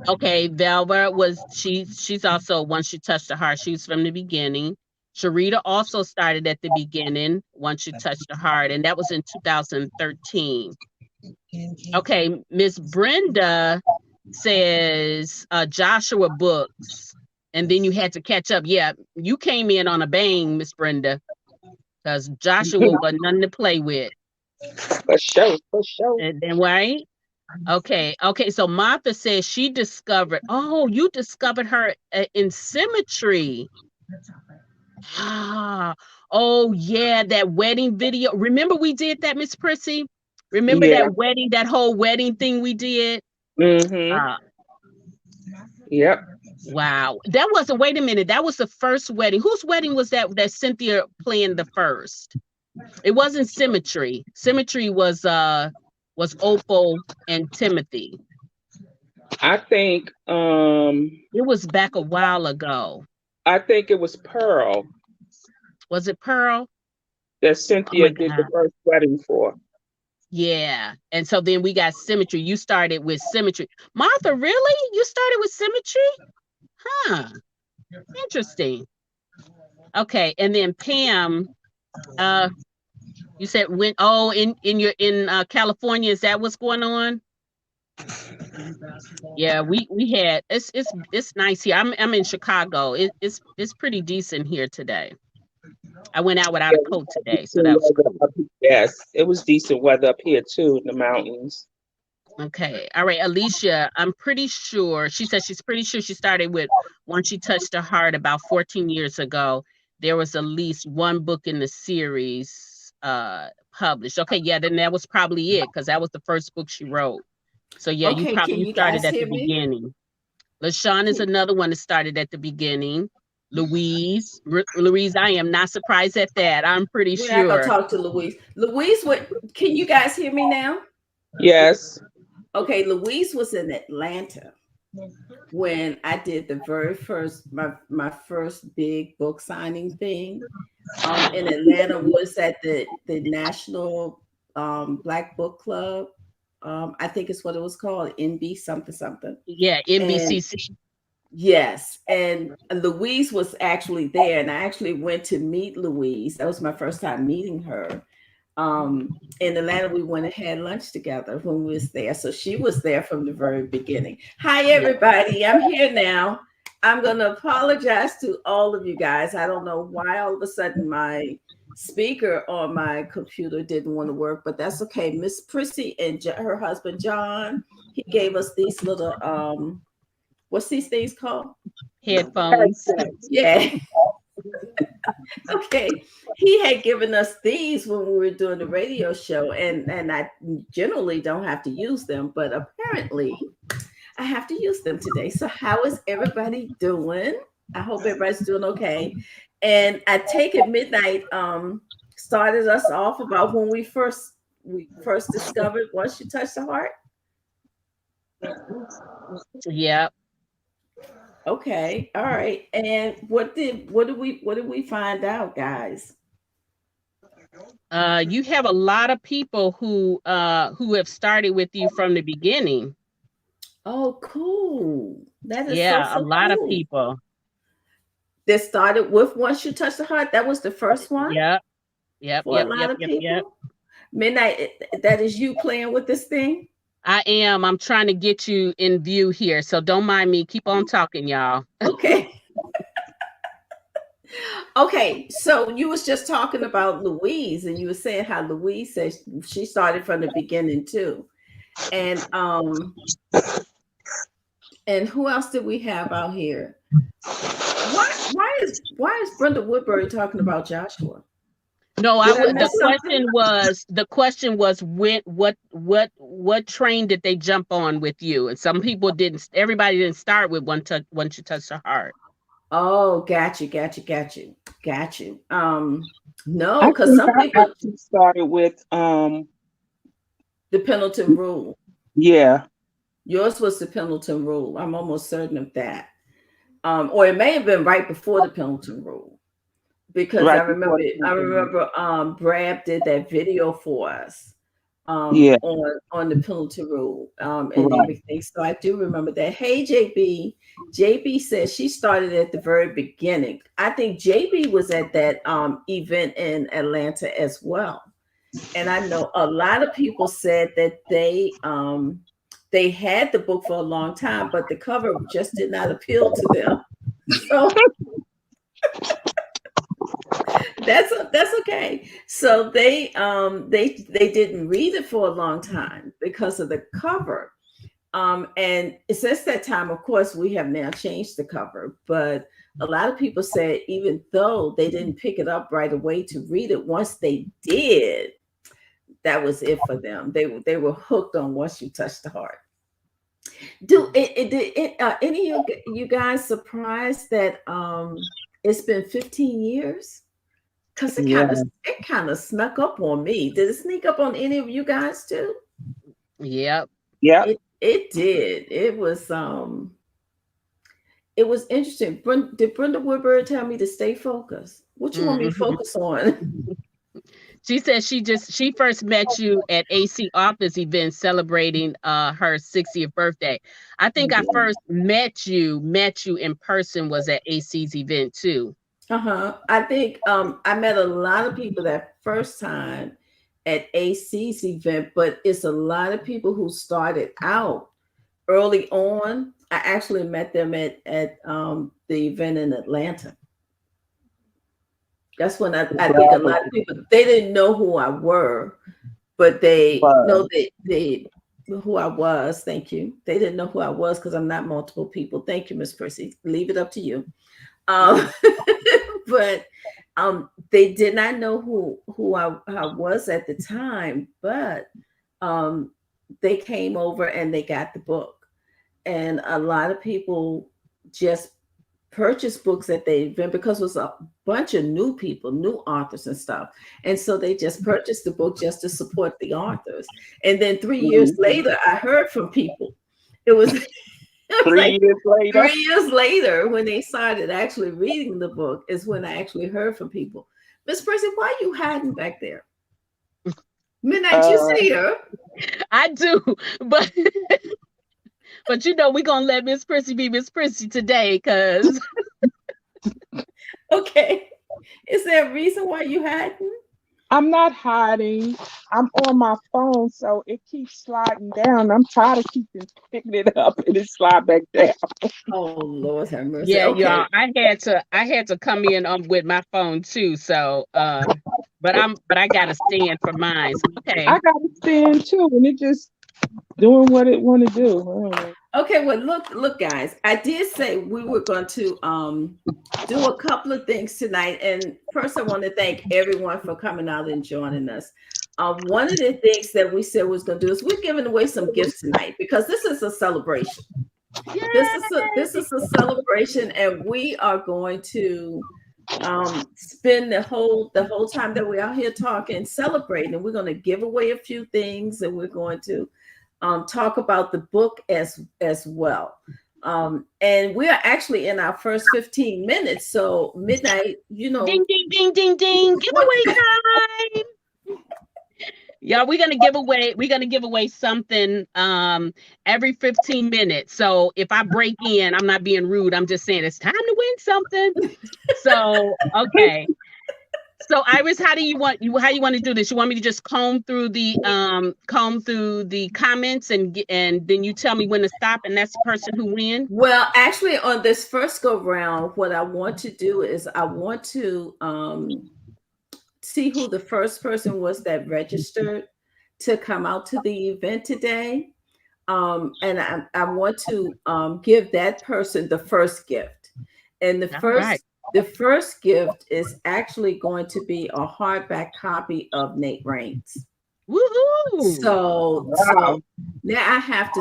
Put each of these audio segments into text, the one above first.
Okay, Velva she's also Once You Touch the Heart. She's from the beginning. Sharita also started at the beginning, Once You Touch the Heart, and that was in 2013. Okay, Miss Brenda says Joshua Books, and then you had to catch up. Yeah, you came in on a bang, Miss Brenda, because Joshua was nothing to play with. For sure, for sure. And then right? Okay. So Martha says she discovered. Oh, you discovered her in Symmetry. Ah, oh yeah, that wedding video. Remember we did that, Miss Prissy? Remember Yeah. that wedding, that whole wedding thing we did? Mm-hmm. Uh, Yep. wow. That wasn't, wait a minute, that was the first wedding. Whose wedding was that Cynthia planned the first? It wasn't Symmetry. Symmetry was Opal and Timothy. I think It was back a while ago. I think it was Pearl Was it Pearl? that Oh my Cynthia did the God. first wedding for. Yeah. And so then we got Symmetry. You started with Symmetry. Martha, really? You started with Symmetry? Huh. Interesting. Okay. And then Pam, uh, you said when in your in California, is that what's going on? Yeah, we had it's nice here. I'm in Chicago. It's pretty decent here today. I went out without Yeah, a we coat had today, so decent that was weather cool. up here. Yes, it was decent weather up here too in the mountains. Okay. All right. Alicia, I'm pretty sure she said she's pretty sure she started with Once She Touched Her Heart about 14 years ago. There was at least one book in the series published. Okay, yeah, then that was probably it because that was the first book she wrote. So yeah, Okay, can you you started guys at the hear me? beginning. LaShawn is Can- another one that started at the beginning. Louise, I am not surprised at that. I'm pretty We're not gonna sure. talk to Louise. Louise, what? Can you guys hear me now? Yes. Okay, Louise was in Atlanta when I did the very first my first big book signing thing. In Atlanta was at the National Black Book Club. I think it's what it was called, NB something something. Yeah, And NBCC. yes, and Louise was actually there, and I actually went to meet Louise. That was my first time meeting her. In Atlanta, we went and had lunch together when we was there. So she was there from the very beginning. Hi, Yeah. everybody. I'm here now. I'm going to apologize to all of you guys. I don't know why all of a sudden my speaker on my computer didn't want to work, but that's okay. Miss Prissy and her husband John, he gave us these little what's these things called? Headphones. Yeah. Okay, he had given us these when we were doing the radio show, and I generally don't have to use them, but apparently I have to use them today. So how is everybody doing? I hope everybody's doing okay. And I take it Midnight started us off about when we first discovered Once You Touch the Heart. Yeah. Okay, all right. And what did we find out, guys? You have a lot of people who have started with you from the beginning. Oh, cool. That is so Yeah, a so lot of cool. people. That started with Once You Touch the Heart. That was the first one Yep, yep, for a yep, lot yep, of yep, yep. people. Midnight, that is you playing with this thing? I am. I'm trying to get you in view here, so don't mind me. Keep on talking, y'all. Okay. Okay. So you was just talking about Louise, and you were saying how Louise says she started from the beginning too. And and who else did we have out here? Why is Brenda Woodbury talking about Joshua? No, I Did I would. miss something? The question was when what train did they jump on with you? And some people didn't. Everybody didn't start with Once You Touch the Heart. Oh, got you. I No, because think some I people actually started with the Pendleton Rule. yeah. Yours was the Pendleton Rule. I'm almost certain of that. Or it may have been right before the Pendleton Rule because I Right remember before the I Clinton. remember Brad did that video for us. Yeah. on the penalty rule and Right. everything. So I do remember that. Hey, JB. JB says she started at the very beginning. I think JB was at that event in Atlanta as well. And I know a lot of people said that they had the book for a long time, but the cover just did not appeal to them. So that's okay. So they didn't read it for a long time because of the cover. And since that time, of course, we have now changed the cover, but a lot of people said even though they didn't pick it up right away to read it, once they did, that was it for them. They were hooked on Once You Touch the Heart. Any of you guys surprised that it's been 15 years? Because Yeah. it kind of snuck up on me. Did it sneak up on any of you guys too? Yep. Yeah. It did. It was interesting. Did Brenda Woodbury tell me to stay focused? What you want me to focus on? She said she first met you at AC Office event celebrating her 60th birthday. I think I first met you in person was at AC's event too. I think I met a lot of people that first time at AC's event, but it's a lot of people who started out early on. I actually met them at the event in Atlanta. That's when I think a lot of people, they didn't know who I were, but they know they who I was. Thank you. They didn't know who I was because I'm not multiple people. Thank you, Miss Percy. Leave it up to you. But they did not know who I was at the time, but they came over and they got the book. And a lot of people just purchased books at the event because it was a bunch of new people, new authors and stuff. And so they just purchased the book just to support the authors. And then 3 years later, I heard from people. It was 3 years later. 3 years later, when they started actually reading the book, is when I actually heard from people. Miss Percy, why are you hiding back there? Midnight, you see her. I do, but but you know we're gonna let Miss Percy be Miss Percy today, because Okay. Is there a reason why you hiding? I'm not hiding. I'm on my phone, so it keeps sliding down. I'm tired of picking it up and it slide back down. Oh Lord have mercy. yeah, Okay. y'all, I had to come in with my phone too. So but I gotta stand for mine. So, okay. I got to stand too, and it just doing what it want to do. Okay, well, look, guys. I did say we were going to do a couple of things tonight, and first, I want to thank everyone for coming out and joining us. One of the things that we said we was going to do is we're giving away some gifts tonight because this is a celebration. This is a celebration, and we are going to spend the whole time that we're out here talking, celebrating, and we're going to give away a few things, and we're going to talk about the book as well. And we are actually in our first 15 minutes. So Midnight, ding, ding, ding, ding, ding, giveaway time. Yeah, we're gonna give away something every 15 minutes. So if I break in, I'm not being rude. I'm just saying it's time to win something. So okay. So Iris, how you want to do this? You want me to just comb through the comments and then you tell me when to stop, and that's the person who wins? Well, actually, on this first go round, what I want to do is I want to see who the first person was that registered to come out to the event today, and I want to give that person the first gift, and the first gift is actually going to be a hardback copy of Nate Raines. Woohoo! So now I have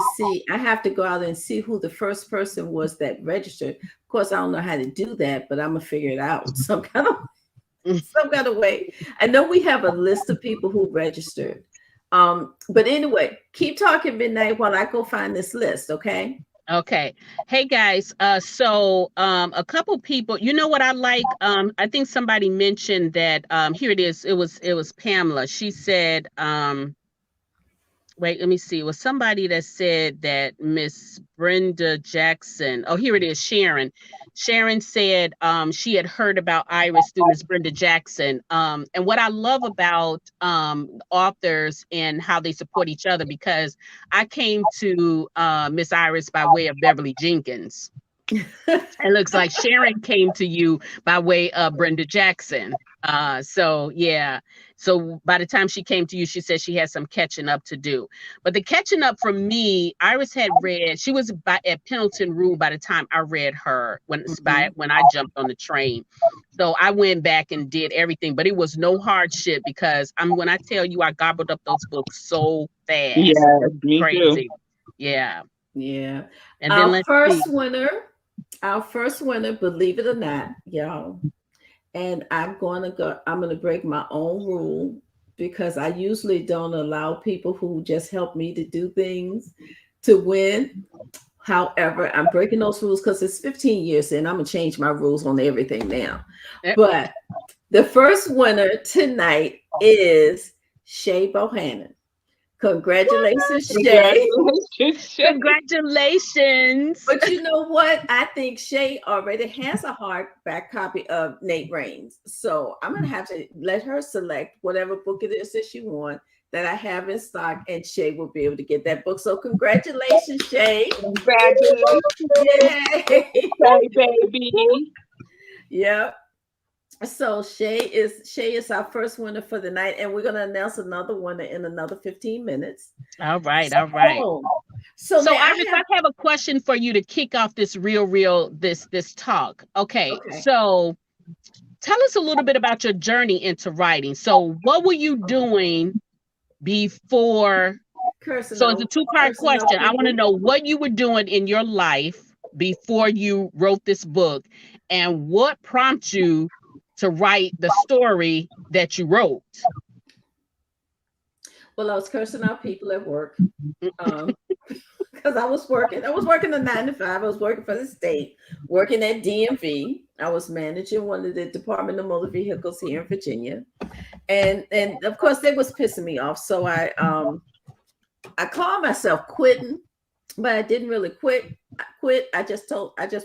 to go out and see who the first person was that registered. Of course, I don't know how to do that, but I'm gonna figure it out some kind of way. I know we have a list of people who registered. But anyway, keep talking, Midnight, while I go find this list, okay? Okay. Hey guys, so a couple people, you know what I like? I think somebody mentioned that here it is. It was Pamela. She said Wait, let me see. It was somebody that said that Miss Brenda Jackson. Oh, here it is, Sharon. Sharon said she had heard about Iris through Miss Brenda Jackson. And what I love about authors and how they support each other, because I came to Miss Iris by way of Beverly Jenkins. It looks like Sharon came to you by way of Brenda Jackson. So yeah. So by the time she came to you, she said she had some catching up to do. But the catching up for me, Iris had read, she was at Pendleton Rule by the time I read her when I jumped on the train. So I went back and did everything, but it was no hardship because when I tell you I gobbled up those books so fast. Yeah, me Crazy. too. Yeah. Yeah. And then Our first winner, believe it or not, y'all. And I'm gonna break my own rule because I usually don't allow people who just help me to do things to win. However, I'm breaking those rules because it's 15 years and I'm gonna change my rules on everything now. But the first winner tonight is Shay Bohannon. Congratulations, Shay. Congratulations. But you know what? I think Shay already has a hardback copy of Nate Raines. So I'm going to have to let her select whatever book it is that she wants that I have in stock, and Shay will be able to get that book. So congratulations, Shay. Congratulations. Yay. Hey, baby. Yep. So Shay is our first winner for the night, and we're going to announce another winner in another 15 minutes. All right. So Iris, I have a question for you to kick off this this talk. Okay. So tell us a little bit about your journey into writing. So what were you doing before? So it's a two-part question. I want to know what you were doing in your life before you wrote this book, and what prompted you to write the story that you wrote. Well, I was cursing out people at work because I was working a 9 to 5. I was working for the state, working at DMV. I was managing one of the Department of Motor Vehicles here in Virginia, and of course they was pissing me off. So I called myself quitting, but I didn't really quit. I just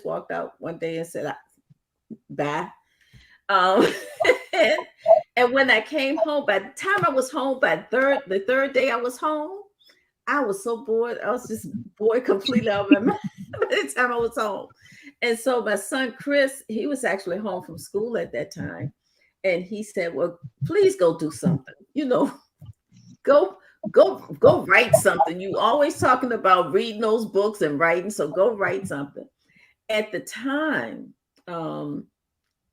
walked out one day and said bye. And when I came home, by the time I was home, the third day I was home, I was so bored. I was just bored completely out of my mind by the time I was home. And so my son Chris, he was actually home from school at that time, and he said, "Well, please go do something. Go write something. You always talking about reading those books and writing, so go write something." At the time,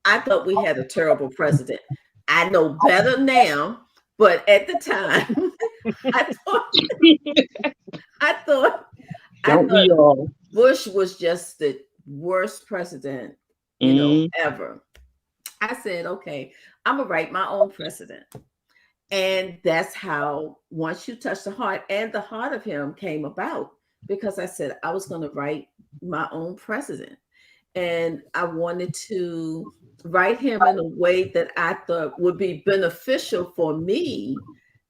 I thought we had a terrible president. I know better now, but at the time, I thought Bush was just the worst president, ever. I said, okay, I'm gonna write my own president. And that's how Once You Touch the Heart and The Heart of Him came about, because I said I was gonna write my own president. And I wanted to write him in a way that I thought would be beneficial for me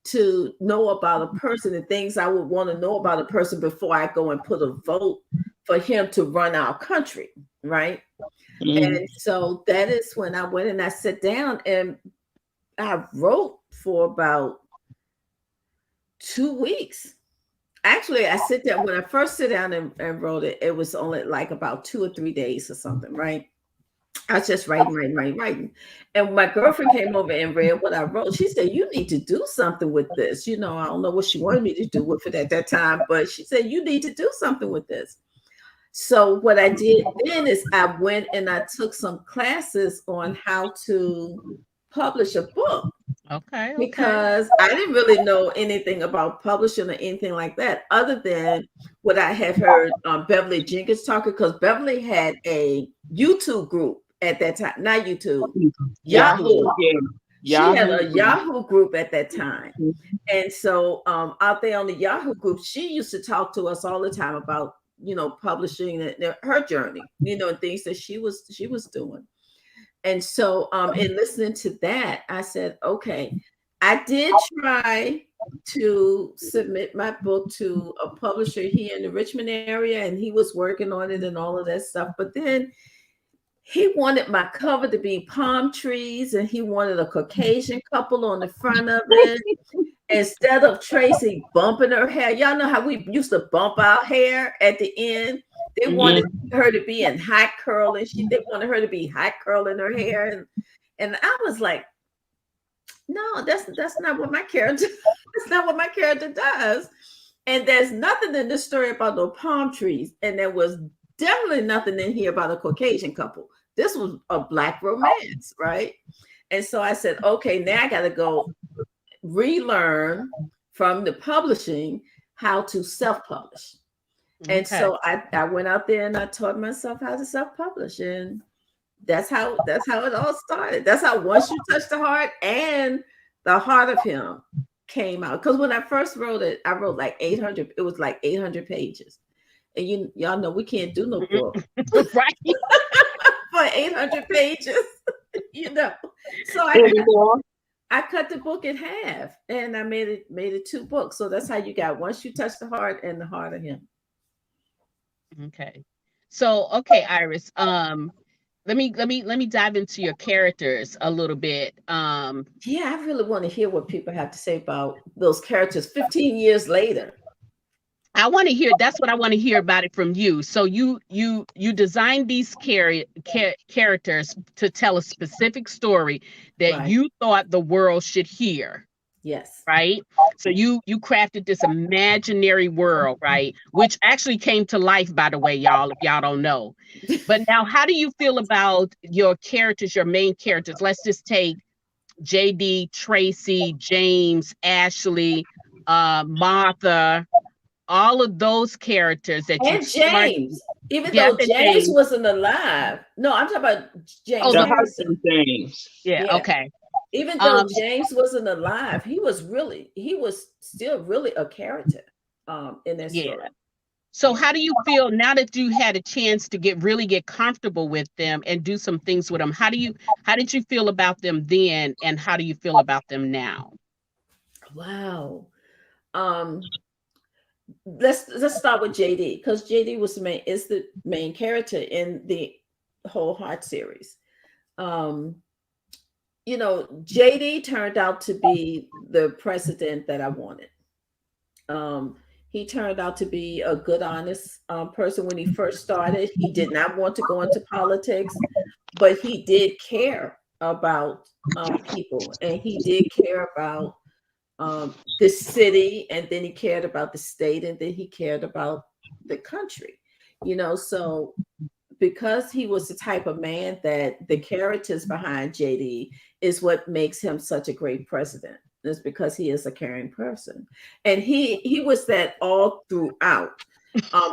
to know about a person and things I would want to know about a person before I go and put a vote for him to run our country, right? And so that is when I went and I sat down and I wrote for about 2 weeks. Actually, I sit down when I first sit down and wrote it, it was only like about 2 or 3 days or something, right? I was just writing. And my girlfriend came over and read what I wrote. She said, "You need to do something with this." I don't know what she wanted me to do with it at that time, but she said, "You need to do something with this." So what I did then is I went and I took some classes on how to publish a book. Okay. Because I didn't really know anything about publishing or anything like that, other than what I had heard Beverly Jenkins talking, because Beverly had a YouTube group at that time, not YouTube, Yahoo. She had a Yahoo group at that time. And so out there on the Yahoo group, she used to talk to us all the time about, publishing her journey, and things that she was doing. And so in listening to that, I said, okay, I did try to submit my book to a publisher here in the Richmond area, and he was working on it and all of that stuff. But then he wanted my cover to be palm trees, and he wanted a Caucasian couple on the front of it. Instead of Tracy bumping her hair, y'all know how we used to bump our hair at the end. They wanted her to be in hot curl, and they wanted her to be hot curling her hair, and I was like, no, that's not what my character. That's not what my character does. And there's nothing in this story about no palm trees, and there was definitely nothing in here about a Caucasian couple. This was a Black romance, right? And so I said, okay, now I got to go relearn from the publishing how to self-publish. Okay. And so I went out there and I taught myself how to self-publish, and that's how it all started. That's how Once You Touch the Heart and The Heart of Him came out. Because when I first wrote it, I wrote like 800. It was like 800 pages, and y'all know we can't do no book Right. for 800 pages, you know. So I cut the book in half, and I made it 2 books. So that's how you got Once You Touch the Heart and The Heart of Him. Okay. So, okay, Iris, let me dive into your characters a little bit. Yeah, I really want to hear what people have to say about those characters 15 years later. I want to hear, that's what I want to hear about it from you. So you designed these characters to tell a specific story that Right. you thought the world should hear. Yes. Right. So you crafted this imaginary world, right? Which actually came to life, by the way, y'all, if y'all don't know. But now, how do you feel about your characters, your main characters? Let's just take JD, Tracy, James, Ashley, Martha, all of those characters that and you James, even Yes, though and James James. wasn't alive. No, I'm talking about James. Oh, The Harrison. husband James. Yeah. Yeah. Okay. Even though James wasn't alive, he was still really a character in that story. Yeah. So how do you feel now that you had a chance to really get comfortable with them and do some things with them? How did you feel about them then, and how do you feel about them now? Wow. Let's start with JD, because JD is the main character in the whole Heart series. You know, JD turned out to be the president that I wanted. He turned out to be a good, honest person when he first started. He did not want to go into politics, but he did care about people, and he did care about the city, and then he cared about the state, and then he cared about the country. You know, so because he was the type of man that the characters behind JD is what makes him such a great president. It's because he is a caring person, and he was that all throughout.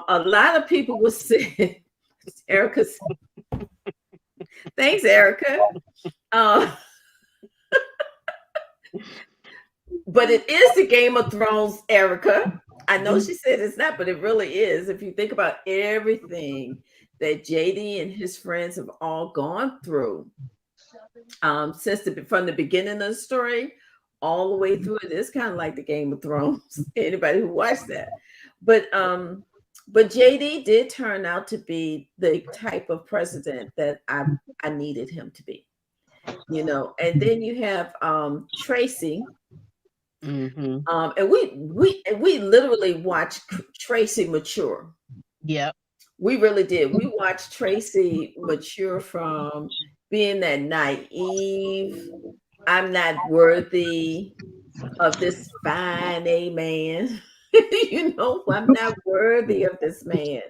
A lot of people would say, Erica, thanks, Erica. But it is the Game of Thrones, Erica. I know she said it's not, but it really is. If you think about everything that JD and his friends have all gone through from the beginning of the story all the way through, it is kind of like the Game of Thrones. Anybody who watched that, but JD did turn out to be the type of president that I needed him to be. You know, and then you have Tracy. Mm-hmm. And we literally watched Tracy mature. Yep. We really did. We watched Tracy mature from being that naive, I'm not worthy of this fine A man. You know, I'm not worthy of this man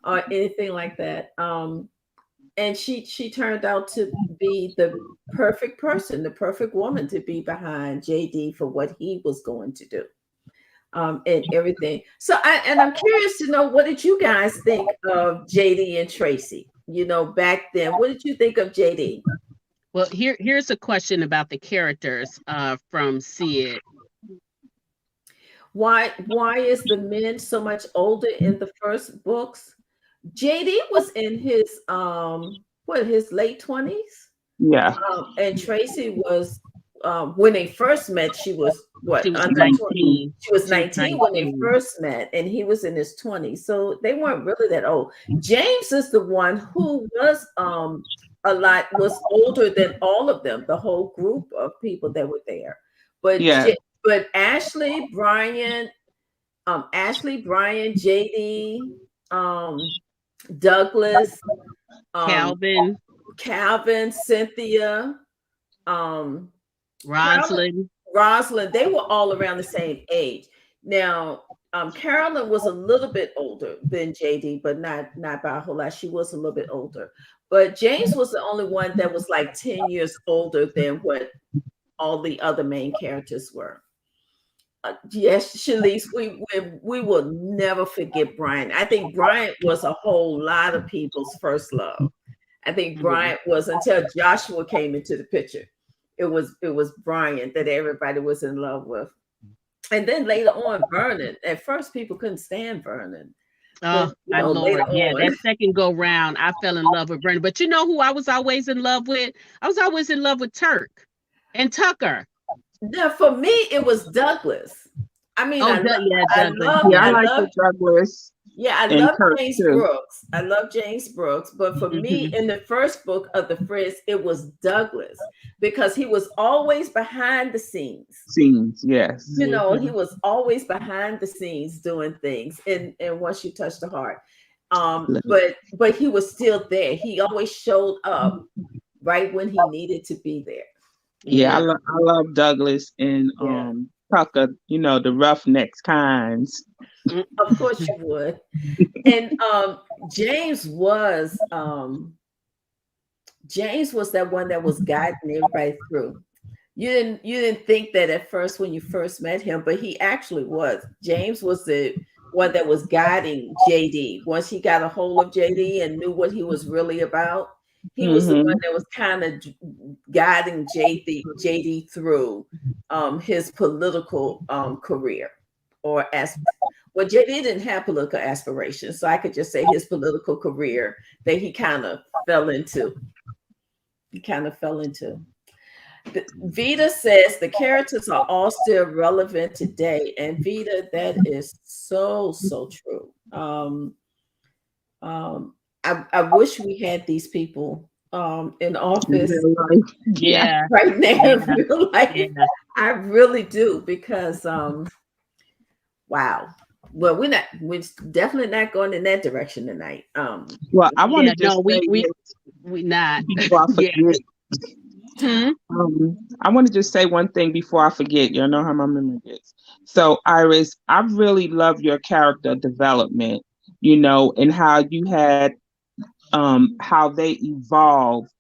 or anything like that. And she turned out to be the perfect person, the perfect woman to be behind JD for what he was going to do, and everything. So I'm curious to know, what did you guys think of JD and Tracy? You know, back then, what did you think of JD? Well, here's a question about the characters from Sid. Why is the men so much older in the first books? JD was in his his late 20s. Yeah. And Tracy was when they first met, she was what, She was under 20? 19. She was She was 19 when they 19. first met, and he was in his 20s. So they weren't really that old. James is the one who was was older than all of them, the whole group of people that were there. But Yeah. but Ashley, Brian, JD, Douglas, Calvin, Cynthia, Rosalind, they were all around the same age. Now, Carolyn was a little bit older than JD, but not by a whole lot. She was a little bit older. But James was the only one that was like 10 years older than what all the other main characters were. Yes, Shalise, we will never forget Brian. I think Brian was a whole lot of people's first love. I think Brian was, until Joshua came into the picture. It was Brian that everybody was in love with. And then later on, Vernon. At first, people couldn't stand Vernon. Oh, my Lord. Yeah, that second go round, I fell in love with Vernon. But you know who I was always in love with? I was always in love with Turk and Tucker. Now, for me, it was Douglas. I mean, I like Douglas. Yeah, I love James Brooks. I love James Brooks. But for me, in the first book of the Frizz, it was Douglas, because he was always behind the scenes. Yes. You know, he was always behind the scenes doing things. And Once You Touch the Heart. But he was still there. He always showed up right when he needed to be there. Yeah, I love Douglas and Tucker, you know, the roughnecks kinds. Of course you would. And James was that one that was guiding everybody through. You didn't think that at first when you first met him, but he actually was. James was the one that was guiding JD. Once he got a hold of JD and knew what he was really about, he was the one that was kind of guiding JD through his political career, or well, JD didn't have political aspirations, so I could just say his political career that he kind of fell into. Vita says the characters are all still relevant today, and Vita, that is so true. I wish we had these people in office. Yeah, right now in real life. Yeah. I really do, because wow. Well, we're definitely not going in that direction tonight. Well, I want to just we not. Before I forget. I want to just say one thing before I forget. You know how my memory is. So, Iris, I really love your character development, you know, and how you had how they evolved,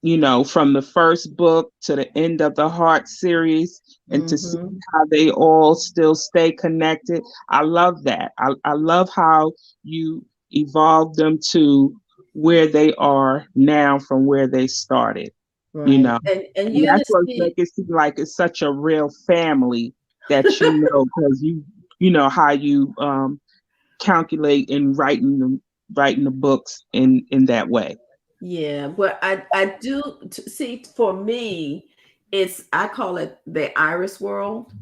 you know, from the first book to the end of the Heart series, and to see how they all still stay connected. I love that. I love how you evolved them to where they are now from where they started. Right. You know, and that's what makes it seem like it's such a real family that you know, because you know how you calculate in writing the books in that way. Yeah, but I do see, for me, I call it the Iris world.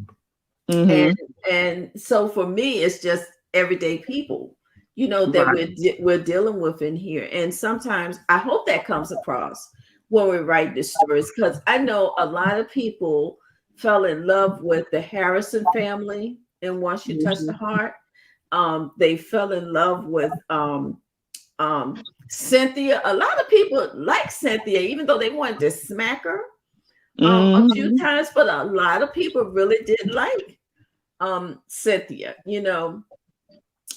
And so for me, it's just everyday people, you know, that we're dealing with in here. And sometimes I hope that comes across when we write the stories, because I know a lot of people fell in love with the Harrison family and Once You Touch the Heart. They fell in love with Cynthia. A lot of people like Cynthia, even though they wanted to smack her a few times, but a lot of people really did like Cynthia, you know.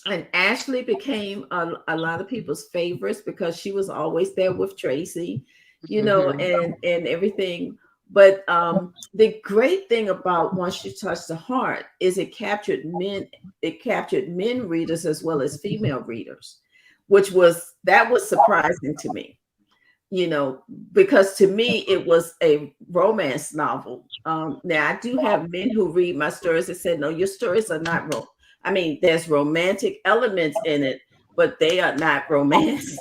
And Ashley became a lot of people's favorites because she was always there with Tracy, you know, and everything. But the great thing about Once You Touch the Heart is it captured men readers as well as female readers, that was surprising to me, you know, because to me it was a romance novel. Now I do have men who read my stories and said, no, your stories are not there's romantic elements in it, but they are not romance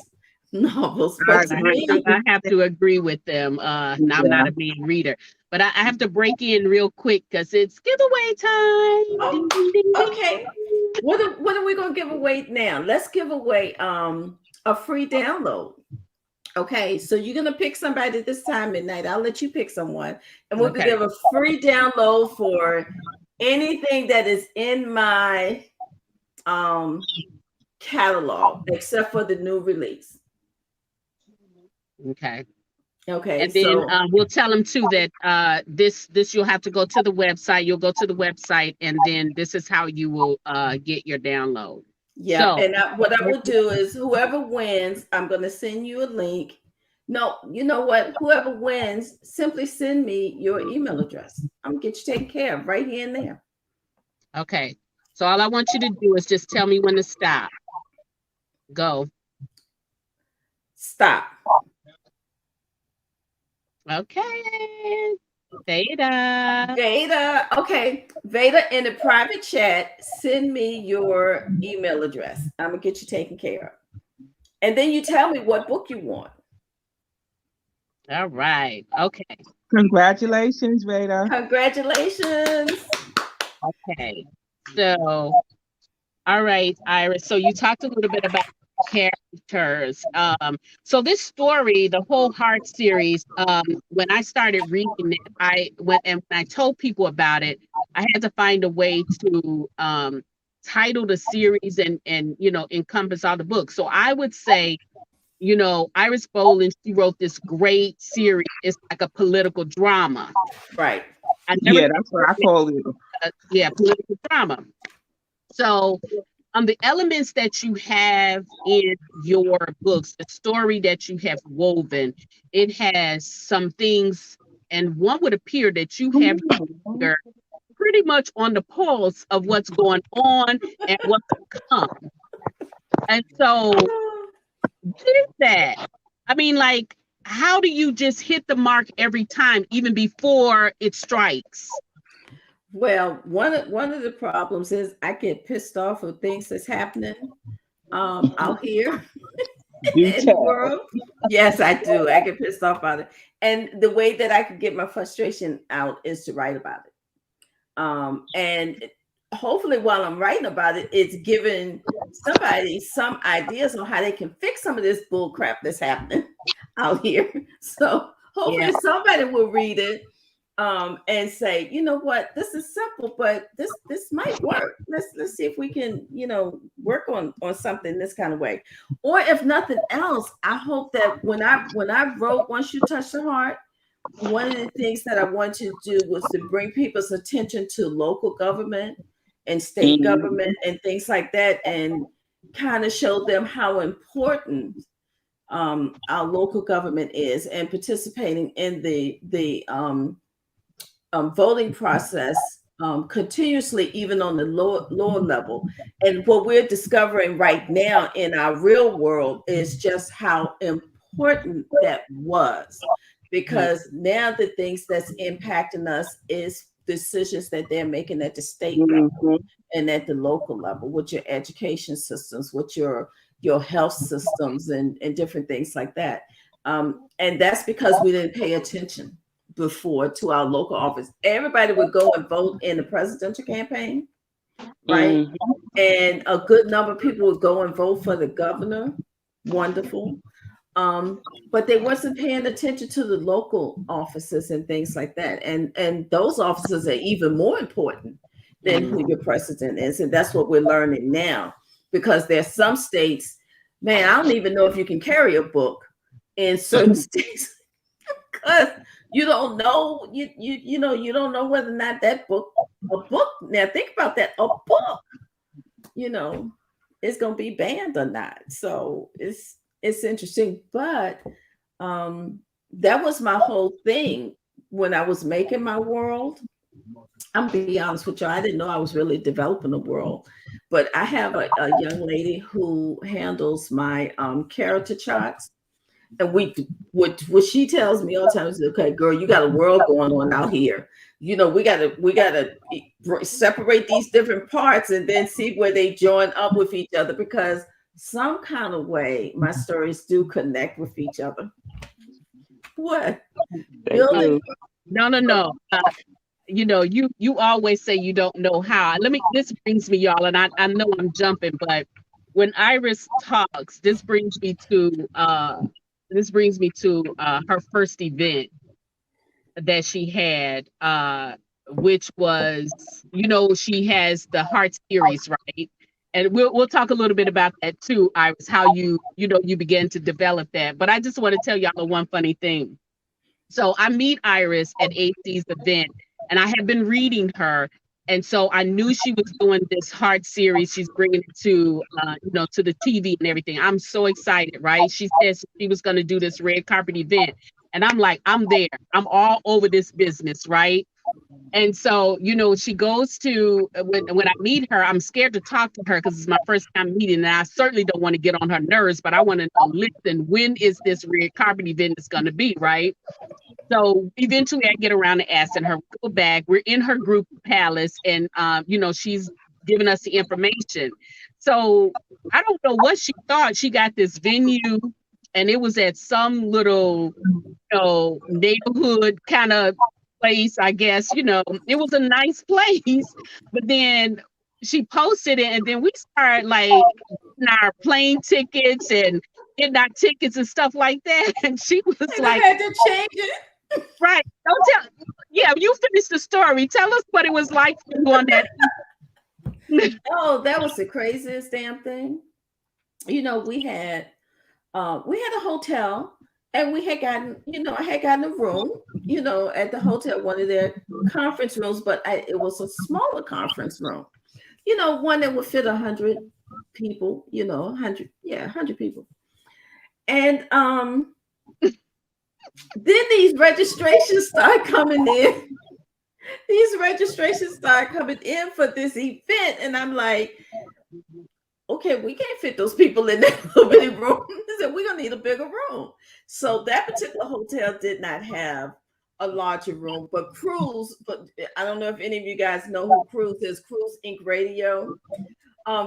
novels. But I have to agree with them. I'm not a main reader, But I have to break in real quick because it's giveaway time. Oh, Ding, ding, ding, ding. okay. What are we gonna give away now? Let's give away a free download. Okay, so you're gonna pick somebody this time midnight. I'll let you pick someone, and we'll give a free download for anything that is in my catalog except for the new release. Okay. Okay. And then we'll tell them too that this you'll have to go to the website. You'll go to the website, and then this is how you will get your download. Yeah. So, and what I will do is whoever wins, I'm going to send you a link. No, you know what? Whoever wins, simply send me your email address. I'm gonna get you taken care of right here and there. Okay. So all I want you to do is just tell me when to stop. Go. Stop. Okay. Veda. Okay. Veda, in the private chat, send me your email address. I'm gonna get you taken care of. And then you tell me what book you want. All right. Okay. Congratulations, Veda. Congratulations. Okay. So, all right, Iris. So you talked a little bit about characters. So this story, the whole Heart series, when I started reading it, when I told people about it, I had to find a way to title the series and encompass all the books. So I would say, Iris Boland, she wrote this great series. It's like a political drama. Right. That's what I call it. Political drama. So the elements that you have in your books, the story that you have woven, it has some things, and one would appear that you have your finger pretty much on the pulse of what's going on and what's to come. And so what is that? I mean, like, how do you just hit the mark every time, even before it strikes? Well, one of the problems is I get pissed off of things that's happening out here in the world. Yes, I do. I get pissed off about it. And the way that I can get my frustration out is to write about it. And hopefully while I'm writing about it, it's giving somebody some ideas on how they can fix some of this bull crap that's happening out here. So hopefully somebody will read it and say, you know what, this is simple, but this might work. Let's see if we can, work on something this kind of way. Or if nothing else, I hope that when I wrote Once You Touch the Heart, one of the things that I wanted to do was to bring people's attention to local government and state government and things like that, and kind of show them how important our local government is, and participating in the voting process continuously, even on the lower level. And what we're discovering right now in our real world is just how important that was, because now the things that's impacting us is decisions that they're making at the state level and at the local level, with your education systems, with your health systems, and different things like that. And that's because we didn't pay attention before to our local office. Everybody would go and vote in the presidential campaign, right? And a good number of people would go and vote for the governor. Wonderful. But they wasn't paying attention to the local offices and things like that. And those offices are even more important than who your president is. And that's what we're learning now, because there's some states, man, I don't even know if you can carry a book in certain states, because you don't know, you don't know whether or not a book, now think about that, a book, is going to be banned or not. So it's interesting, but that was my whole thing when I was making my world. I'm gonna be honest with you, I didn't know I was really developing a world, but I have a young lady who handles my character charts, and what she tells me all the time is, okay, girl, you got a world going on out here. We gotta separate these different parts and then see where they join up with each other, because some kind of way my stories do connect with each other. What? No. You know, you always say you don't know how. This brings me, y'all, and I know I'm jumping, but when Iris talks, this brings me to her first event that she had, which was, you know, she has the Heart series, right? And we'll talk a little bit about that too, Iris, how you began to develop that. But I just want to tell y'all one funny thing. So I meet Iris at AC's event, and I had been reading her, and so I knew she was doing this Heart series. She's bringing it to, to the TV and everything. I'm so excited, right? She says she was going to do this red carpet event, and I'm like, I'm there. I'm all over this business, right? And so, she goes to when I meet her, I'm scared to talk to her because it's my first time meeting, and I certainly don't want to get on her nerves, but I want to know, listen, when is this red carpet event is going to be, right? So eventually I get around to asking her, we go back, we're in her group Palace, and she's giving us the information. So I don't know what she thought. She got this venue, and it was at some little, neighborhood kind of place, I guess. It was a nice place, but then she posted it, and then we started like getting our plane tickets and getting our tickets and stuff like that. And she was like, I had to change it. Right. Don't tell. Yeah, you finish the story. Tell us what it was like for you on that. Oh, that was the craziest damn thing. We had a hotel, and we had gotten, I had gotten a room, at the hotel, one of their conference rooms, but it was a smaller conference room, one that would fit 100 people, 100 people. And then these registrations start coming in. These registrations start coming in for this event, and I'm like, okay, we can't fit those people in that little bitty room. So we're gonna need a bigger room. So that particular hotel did not have a larger room, but Cruz. But I don't know if any of you guys know who Cruz is. Cruz Inc. Radio.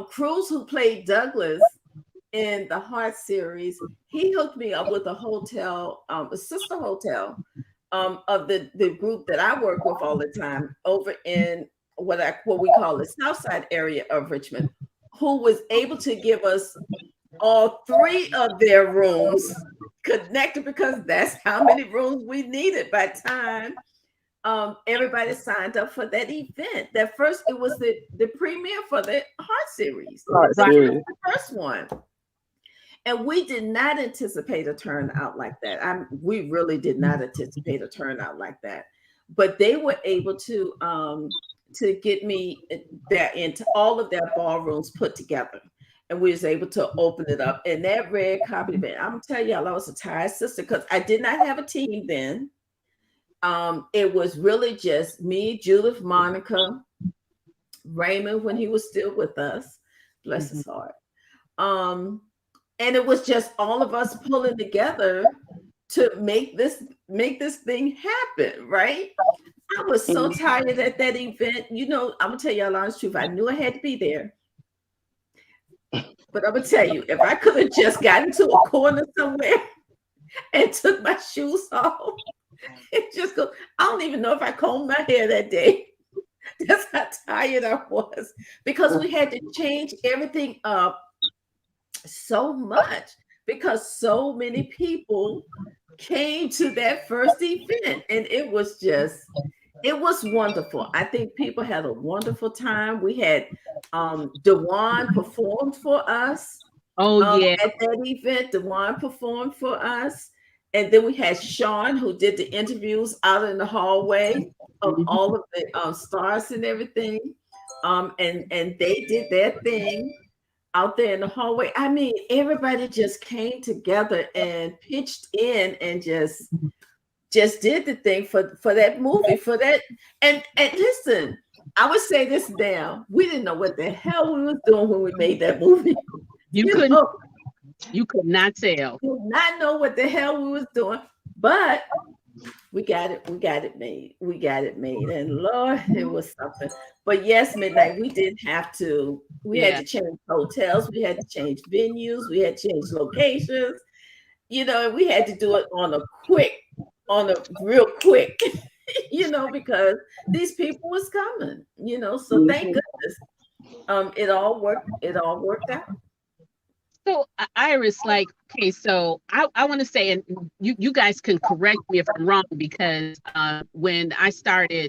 Cruz, who played Douglas in the Heart series, he hooked me up with a hotel, a sister hotel, of the group that I work with all the time over in what we call the South Side area of Richmond, who was able to give us all 3 of their rooms connected, because that's how many rooms we needed by time everybody signed up for that event. That first, it was the premiere for the Heart series. The first one. And we did not anticipate a turnout like that. We really did not anticipate a turnout like that. But they were able to get me there into all of their ballrooms put together. And we was able to open it up. And that red carpet event, I'm gonna tell y'all, I was a tired sister because I did not have a team then. It was really just me, Judith, Monica, Raymond when he was still with us, bless his heart. And it was just all of us pulling together to make this thing happen, right? I was so tired at that event. I'm gonna tell y'all the honest truth. I knew I had to be there. But I'm gonna tell you, if I could have just gotten to a corner somewhere and took my shoes off and just go, I don't even know if I combed my hair that day. That's how tired I was, because we had to change everything up so much, because so many people came to that first event, and it was wonderful. I think people had a wonderful time. We had Dewan performed for us. Oh yeah. At that event, Dewan performed for us. And then we had Sean, who did the interviews out in the hallway of all of the stars and everything. And they did their thing out there in the hallway. I mean, everybody just came together and pitched in and just did the thing for that movie, for that. And listen, I would say this now, we didn't know what the hell we was doing when we made that movie. You could not tell. Did not know what the hell we was doing, but we got it made. And Lord, it was something. But yes, Midnight, we did have to, had to change hotels, we had to change venues, we had to change locations, and we had to do it on a real quick, you know, because these people was coming, you know. So thank goodness, it all worked. It all worked out. So Iris, like, okay, so I want to say, and you guys can correct me if I'm wrong, because when I started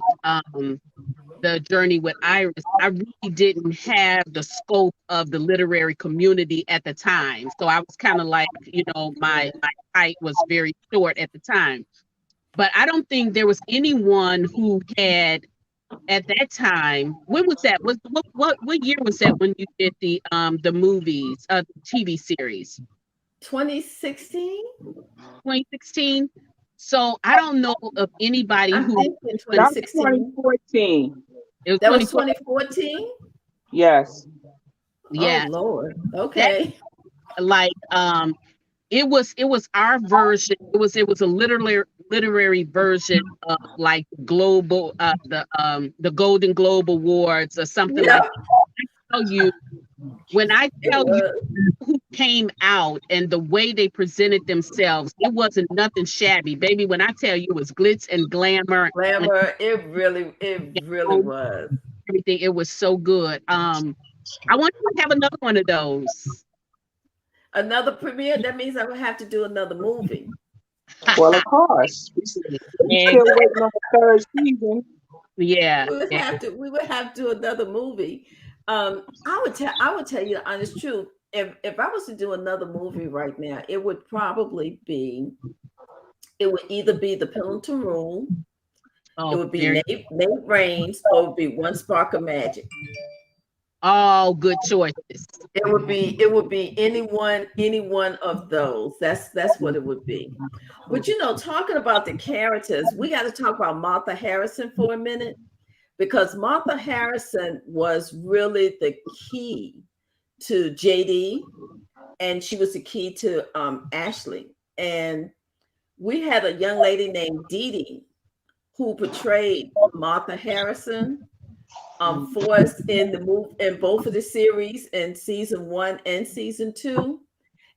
the journey with Iris, I really didn't have the scope of the literary community at the time. So I was kind of like, you know, my height was very short at the time. But I don't think there was anyone who had at that time. When was that? What year was that when you did the movies, the TV series? 2016. 2016. So I don't know of anybody I'm who. thinking That was 2016. 2014. It was That was 2014. 2014. Yes. Yeah. Oh Lord. Okay. Like it was our version. It was a literary version of like global the Golden Globe Awards or something Yeah, like that. When I it tell you was. who came out and the way they presented themselves, it wasn't nothing shabby, baby. When I tell you it was glitz and glamour and Glamour. It really was. everything, it was so good. I want to have another one of those. Another premiere. That means I would have to do another movie. Well, of course. We're still waiting on the third season. Yeah. We would have to do another movie. I would tell you the honest truth. If I was to do another movie right now, it would either be The Pendleton Rule, it would be Nate Raines, or it would be One Spark of Magic. All good choices. It would be any one of those. That's what it would be. But you know, talking about the characters, we got to talk about Martha Harrison for a minute, because Martha Harrison was really the key to JD, and she was the key to Ashley. And we had a young lady named Dee Dee who portrayed Martha Harrison for us in both of the series, in season 1 and season 2.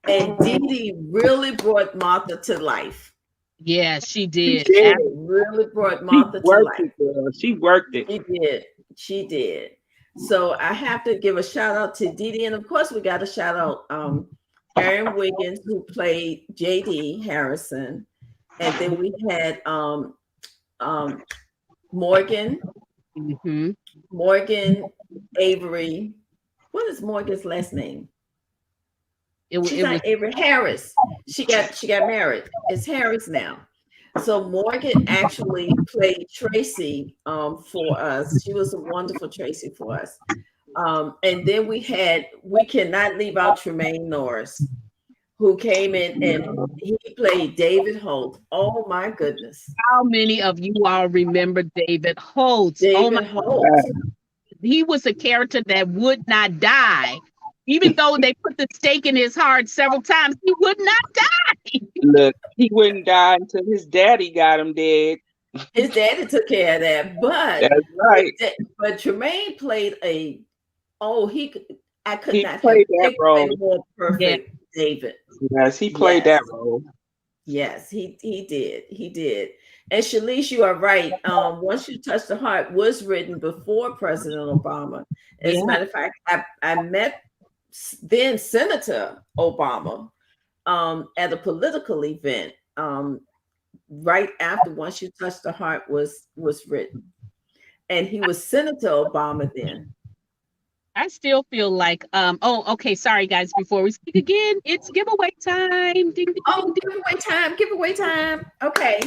And Dee Dee really brought Martha to life. Yeah, she did. She really brought Martha to life. She worked it. She did. So I have to give a shout out to Dee Dee, and of course we got to shout out Aaron Wiggins, who played JD Harrison, and then we had Morgan. Mm-hmm. Morgan Avery. What is Morgan's last name? She's not Avery. Harris. She got married. It's Harris now. So Morgan actually played Tracy for us. She was a wonderful Tracy for us. And then we cannot leave out Tremaine Norris, who came in and he played David Holt. Oh my goodness. How many of you all remember David Holt? Holt. He was a character that would not die. Even though they put the stake in his heart several times, he would not die. Look, he wouldn't die until his daddy got him dead. His daddy took care of that. But that's right. But Tremaine played I could he not played that role. A more perfect David. Yes, he played that role. Yes, he did. He did. And Shalice, you are right. Once You Touch the Heart was written before President Obama. As a matter of fact, I met then Senator Obama at a political event right after Once You Touch the Heart was written. And he was Senator Obama then. I still feel like, okay, sorry guys, before we speak again, it's giveaway time. Ding, ding, giveaway time. Okay.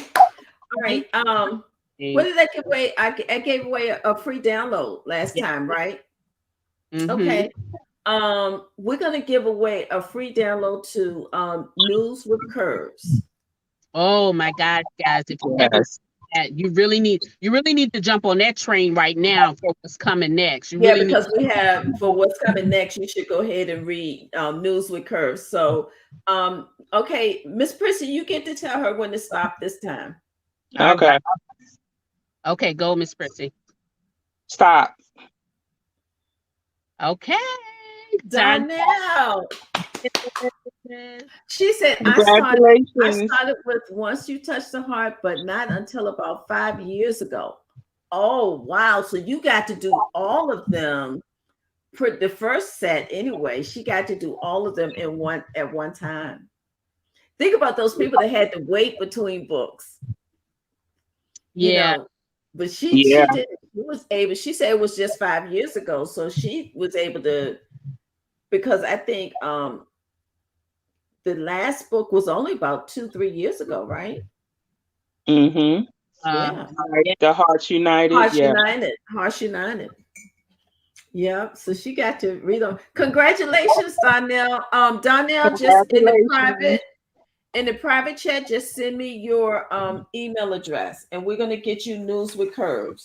All right. What did I give away? I gave away a free download last time, right? Mm-hmm. Okay. We're gonna give away a free download to News with Curves. Oh my God, guys! If you ever that, you really need to jump on that train right now for what's coming next. Because we have for what's coming next. You should go ahead and read News with Curves. So, okay, Miss Prissy, you get to tell her when to stop this time. Okay. Okay, go, Miss Prissy. Stop. Okay. Done now. She said, I Congratulations. started with Once You Touch the Heart, but not until about 5 years ago. Oh, wow. So you got to do all of them for the first set anyway. She got to do all of them at one time. Think about those people that had to wait between books. Yeah. You know, but she did. She was able. She said it was just 5 years ago, so she was able to. Because I think the last book was only about 2-3 years ago, right? Mm-hmm. Yeah. The Hearts United. Hearts United. Yeah. So she got to read them. Congratulations, Donnell. Donnell, just in the private chat, just send me your email address, and we're gonna get you News with Curves.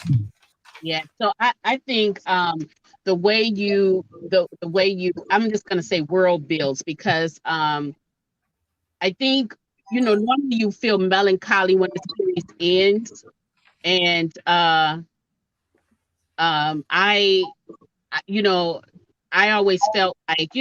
Yeah. So I think the way you I'm just gonna say world builds, because I think normally you feel melancholy when the series ends, and I always felt like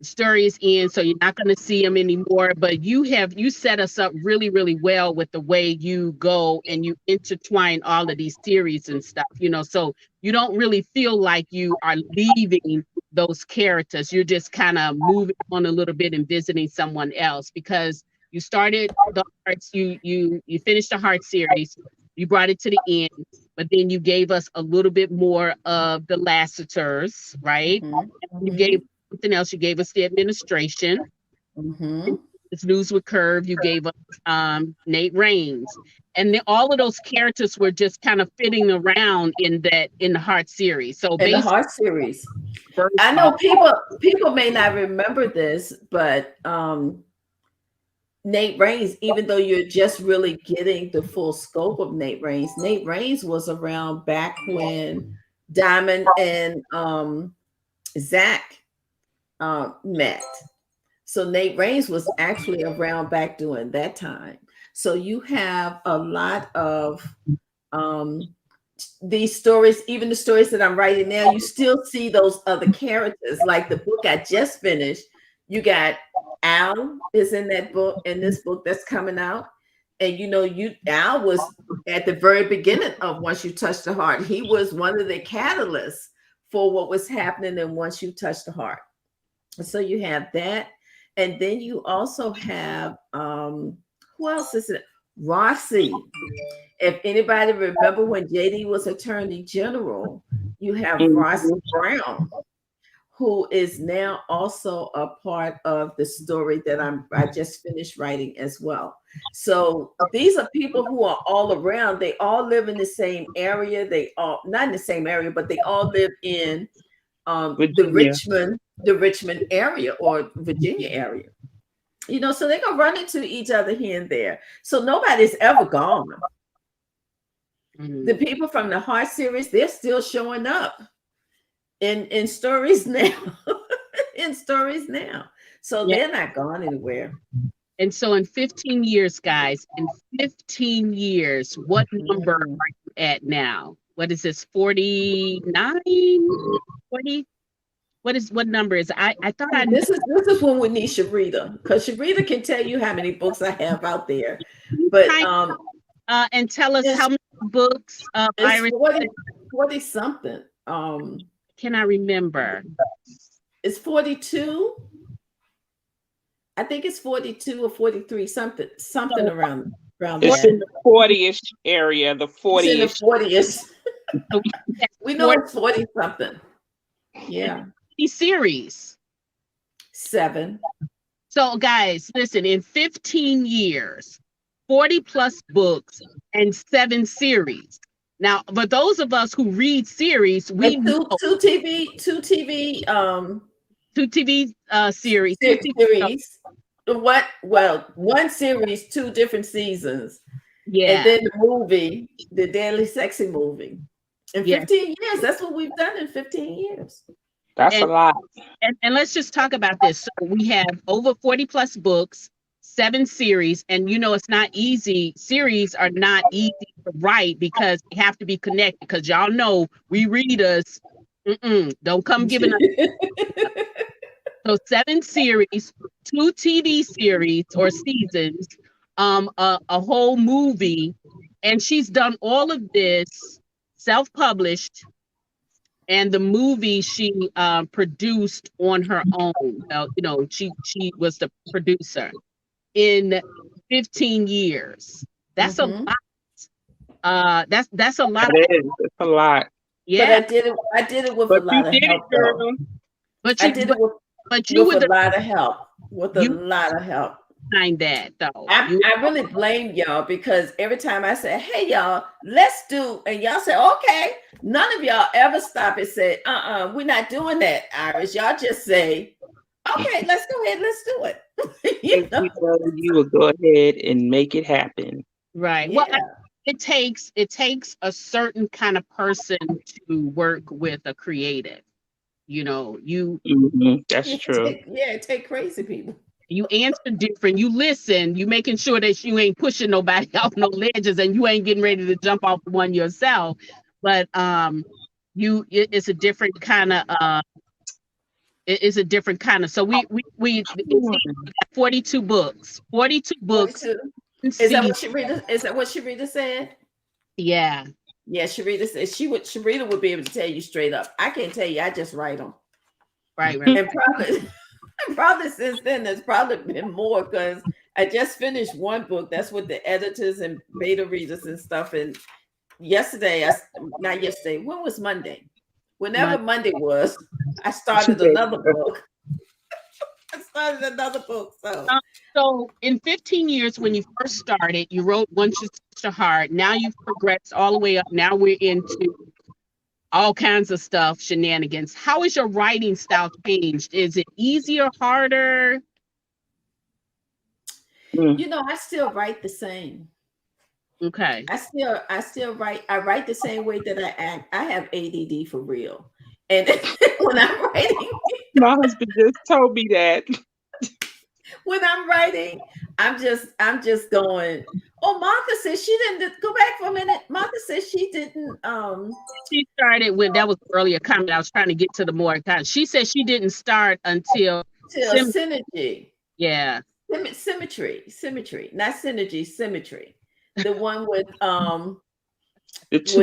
stories end, so you're not going to see them anymore, but you set us up really, really well with the way you go and you intertwine all of these series and stuff, so you don't really feel like you are leaving those characters. You're just kind of moving on a little bit and visiting someone else, because you started the Hearts, you finished the Heart series, you brought it to the end, but then you gave us a little bit more of the Lassiters, right? Mm-hmm. You gave something else. You gave us the administration. Mm-hmm. It's News with Curve. You gave us Nate Raines, and all of those characters were just kind of fitting around in the Heart series. So in the Heart series, I know people may not remember this, but Nate Raines, even though you're just really getting the full scope of Nate Raines was around back when Diamond and Zach met. So Nate Raines was actually around back during that time. So you have a lot of these stories, even the stories that I'm writing now, you still see those other characters. Like the book I just finished, you got Al is in this book that's coming out. And Al was at the very beginning of Once You Touch the Heart. He was one of the catalysts for what was happening in Once You Touch the Heart. So you have that. And then you also have who else is it? Rossi. If anybody remember when JD was Attorney General, you have Rossi Brown, who is now also a part of the story that I just finished writing as well. So these are people who are all around. They all live in the same area. They all not in the same area, but they all live in the Richmond area or Virginia area. So they're gonna run into each other here and there. So nobody's ever gone. Mm-hmm. The people from the Heart series, they're still showing up in stories now. So they're not gone anywhere. And so in 15 years, guys, what number are you at now? What is this, 49? 40? What number is it? I thought this is when we need Sharita, because Sharita can tell you how many books I have out there. But and tell us how many books Iris, 40 something. Can I remember? It's 42. I think it's 42 or 43, something around it's that. in the 40-ish area, the 40-ish. It's in the 40-ish. We know it's 40 something. Yeah. Series 7. So guys, listen, in 15 years, 40 plus books and 7 series. Now, for those of us who read series, we two TV series. What? Well, one series, 2 different seasons. Yeah. And then the movie, the Daily Sexy movie. In 15 years, that's what we've done in 15 years. That's a lot. And let's just talk about this. So we have over 40 plus books, 7 series, and it's not easy. Series are not easy to write because they have to be connected. Because y'all know we readers don't come giving us. So 7 series, 2 TV series or seasons, a whole movie, and she's done all of this self-published, and the movie she produced on her own. Well, she was the producer in 15 years. That's a lot. That's a lot. It is. It's a lot. Yeah. But I did it with But a lot of help. But I did it but you with were a lot of help. With a lot of help. behind that though. I really blame y'all because every time I say, "Hey y'all, let's do," and y'all say, "Okay," none of y'all ever stop and say, we're not doing that, Iris. Y'all just say, "Okay, let's go ahead, let's do it." You will go ahead and make it happen. Right. Yeah. Well, it takes a certain kind of person to work with a creative. That's true. Take crazy people. You answer different. You listen. You making sure that you ain't pushing nobody off no ledges, and you ain't getting ready to jump off one yourself. But it's a different kind of. It's a different kind of. So we 42 books. 42 books. 42. Is that what Sharita said? Yeah. Yeah, Sharita said Sharita would be able to tell you straight up. I can't tell you. I just write them. Right. And probably since then there's probably been more because I just finished one book. That's with the editors and beta readers and stuff. And not yesterday. When was Monday? Whenever Monday was, I started another book. So in 15 years, when you first started, you wrote Once You Touched a Heart. Now you've progressed all the way up. Now we're into all kinds of stuff, shenanigans. How is your writing style changed? Is it easier, harder? I still write the same. Okay. I still write. I write the same way that I act. I have ADD for real. And when I'm writing, my husband just told me that. When I'm writing, I'm just going, oh, Martha says she didn't go back for a minute. Martha says she didn't she started when that was earlier comment. I was trying to get to the more kind. She said she didn't start until synergy. Yeah. Symmetry, not synergy, symmetry. The one with with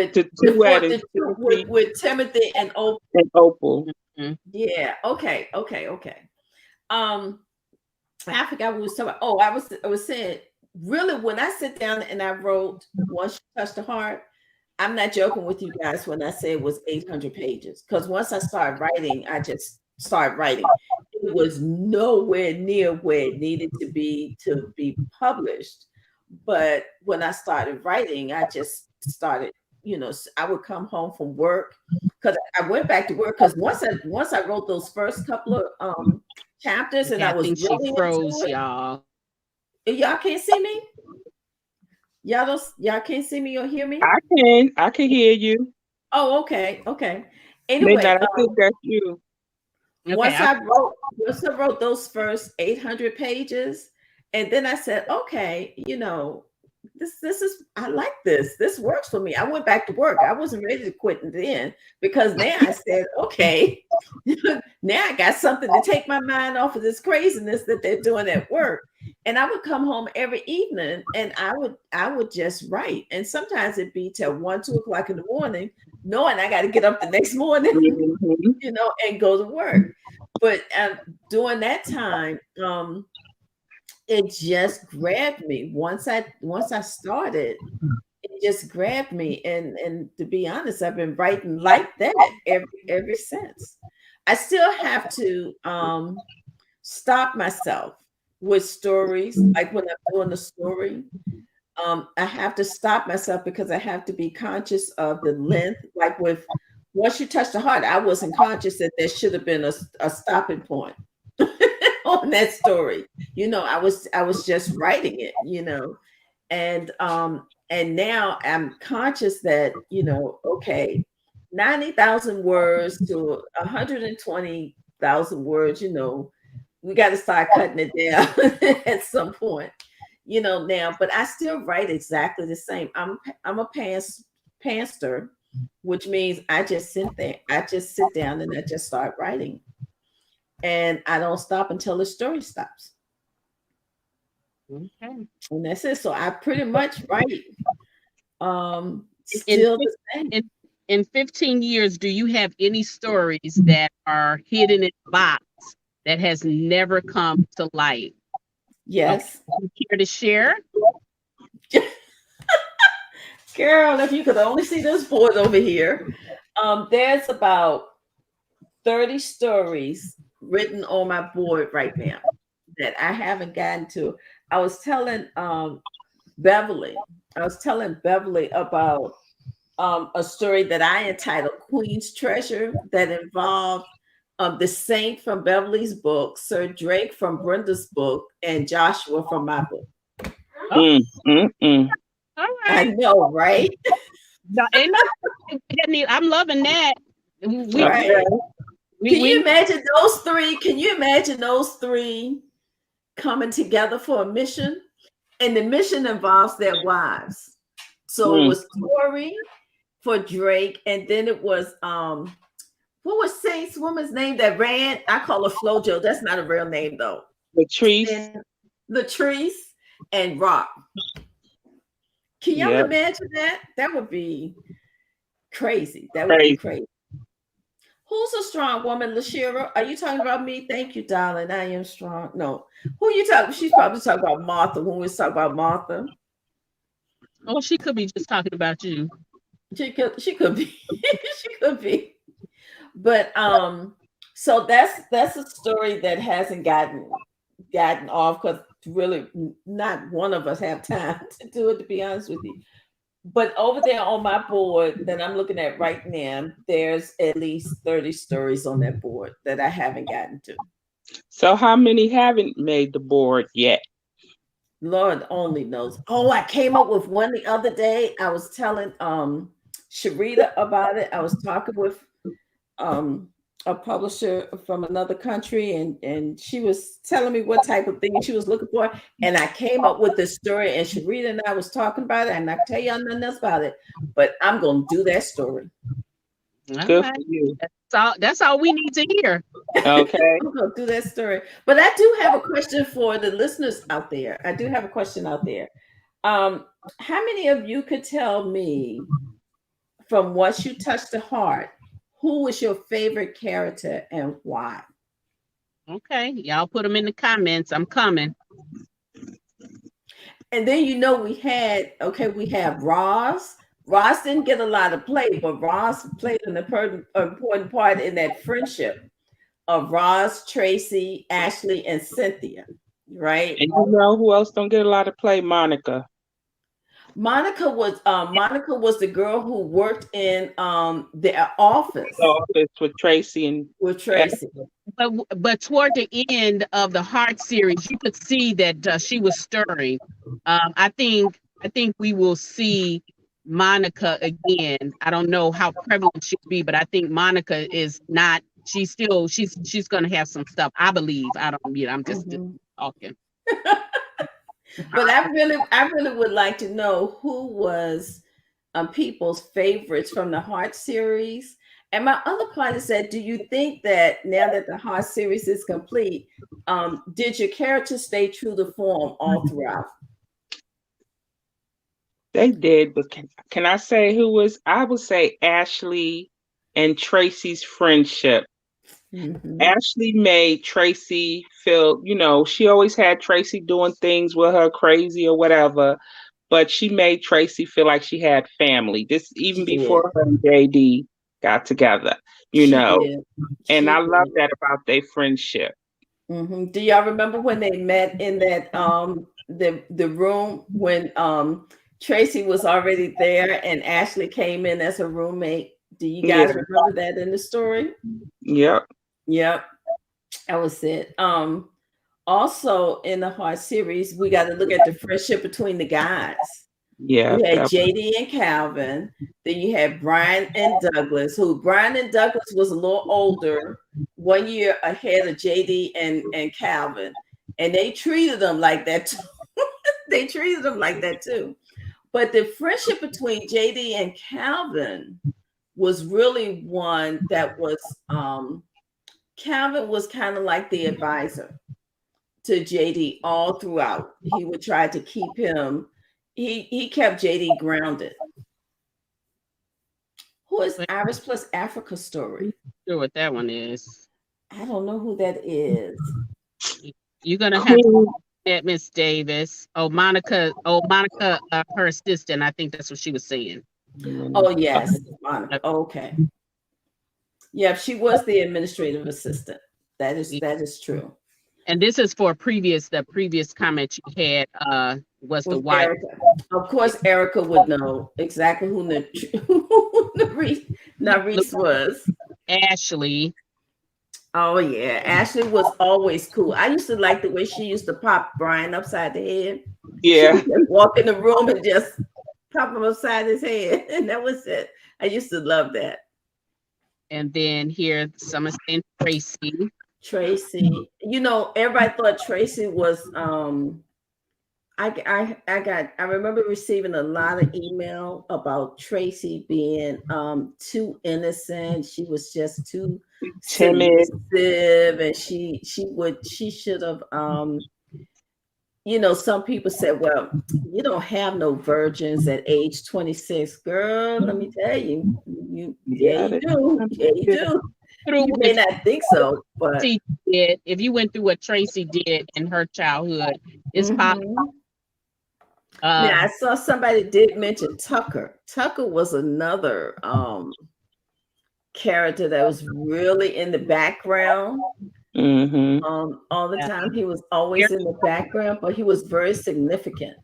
Timothy and Opal. Mm-hmm. Yeah. Okay. I forgot what we was talking about. Oh, I was saying, really, when I sit down and I wrote Once You Touched the Heart, I'm not joking with you guys when I say it was 800 pages. Because once I started writing, I just started writing. It was nowhere near where it needed to be published. But when I started writing, I just started, I would come home from work because I went back to work because once I wrote those first couple of chapters and I was really she froze, y'all. Y'all can't see me? Y'all can't see me or hear me? I can hear you. Oh, okay. Anyway, I think that's you. Once I wrote those first 800 pages, and then I said, okay, this is, I like this. This works for me. I went back to work. I wasn't ready to quit then because now I said, okay, now I got something to take my mind off of this craziness that they're doing at work. And I would come home every evening and I would just write. And sometimes it'd be till 1, 2 o'clock in the morning, knowing I got to get up the next morning, and go to work. But during that time, it just grabbed me. Once I started, it just grabbed me. And to be honest, I've been writing like that ever since. I still have to stop myself with stories. Like when I'm doing a story, I have to stop myself because I have to be conscious of the length. Like with Once You Touch the Heart, I wasn't conscious that there should have been a stopping point on that story. I was just writing it, and now I'm conscious that, okay, 90,000 words to 120,000 words, we got to start cutting it down at some point, now, but I still write exactly the same. I'm a pantser, which means I just sit down and I just start writing. and I don't stop until the story stops. Okay. And that's it. So I pretty much write In, still the same. in 15 years, do you have any stories that are hidden in a box that has never come to light? Yes. Okay. Care to share? Girl, if you could only see this board over here. There's about 30 stories written on my board right now that I haven't gotten to. I was telling Beverly about a story that I entitled Queen's Treasure that involved the Saint from Beverly's book, Sir Drake from Brenda's book, and Joshua from my book. All I right. know, right? No, I'm loving that. Right. Can you imagine those three? Can you imagine those three coming together for a mission? And the mission involves their wives. So it was Tori for Drake, and then it was what was Saint's woman's name that ran? I call her Flojo. That's not a real name though. Latrice and Rock. Can y'all imagine that? That would be crazy. That would be crazy. Who's a strong woman, Lashira? Are you talking about me? Thank you, darling. I am strong. No. Who are you talking? She's probably talking about Martha when we talk about Martha. Oh, she could be just talking about you. She could be. She could be. But so that's a story that hasn't gotten off because really not one of us have time to do it, to be honest with you. But over there on my board that I'm looking at right now, there's at least 30 stories on that board that I haven't gotten to. So how many haven't made the board yet? Lord only knows. Oh, I came up with one the other day. I was telling Sharita about it. I was talking with a publisher from another country, and she was telling me what type of thing she was looking for, and I came up with this story, and Sharita and I was talking about it, and I tell y'all nothing else about it, but I'm gonna do that story. Good for you. That's all we need to hear. Okay. I'm gonna do that story. But I do have a question for the listeners out there. I do have a question out there. How many of you could tell me from Once You Touch the Heart, who was your favorite character and why? Okay, y'all put them in the comments. I'm coming. And then we have Roz. Roz didn't get a lot of play, but Roz played an important part in that friendship of Roz, Tracy, Ashley, and Cynthia, right? And you know who else don't get a lot of play? Monica. Monica was the girl who worked in the office. The office with Tracy But toward the end of the Heart series, you could see that she was stirring. I think we will see Monica again. I don't know how prevalent she'll be, but I think Monica is not. She's going to have some stuff. I believe. I don't. I'm just talking. But I really would like to know who was people's favorites from the Heart series. And my other part is that, do you think that now that the Heart series is complete, did your characters stay true to form all throughout? They did, but can I say who was? I would say Ashley and Tracy's friendship. Mm-hmm. Ashley made Tracy feel, she always had Tracy doing things with her crazy or whatever, but she made Tracy feel like she had family. This even before her and JD got together, and I love that about their friendship. Mm-hmm. Do y'all remember when they met in that the room when Tracy was already there and Ashley came in as her roommate? Do you guys remember that in the story? Yep. That was it. Also in the Heart series, we got to look at the friendship between the guys. Yeah. You had JD and Calvin. Then you had Brian and Douglas, who Brian and Douglas was a little older, 1 year ahead of JD and Calvin. And they treated them like that too. But the friendship between JD and Calvin was really one that was Calvin was kind of like the advisor to JD all throughout. He would try to keep him. He kept JD grounded. Who is Iris Plus Africa Story? Sure what that one is. I don't know who that is. You're gonna have to at Miss Davis. Monica, her assistant. I think that's what she was saying. Oh yes, Monica. Okay. Yeah, she was the administrative assistant. That is true. And this is for the previous comment you had was the wife. Erica. Of course, Erica would know exactly who Narice was. Ashley. Oh yeah, Ashley was always cool. I used to like the way she used to pop Brian upside the head. Yeah. Walk in the room and just pop him upside his head, and that was it. I used to love that. And then here, someone saying Tracy. Tracy, everybody thought Tracy was. I remember receiving a lot of email about Tracy being too innocent. She was just too timid, and she should have. Some people said, "Well, you don't have no virgins at age 26, girl." Let me tell you, you do. Yeah, you do. You may not think so, but if you went through what Tracy did in her childhood, it's possible. I saw somebody did mention Tucker. Tucker was another character that was really in the background. All the time. He was always in the background, but he was very significant.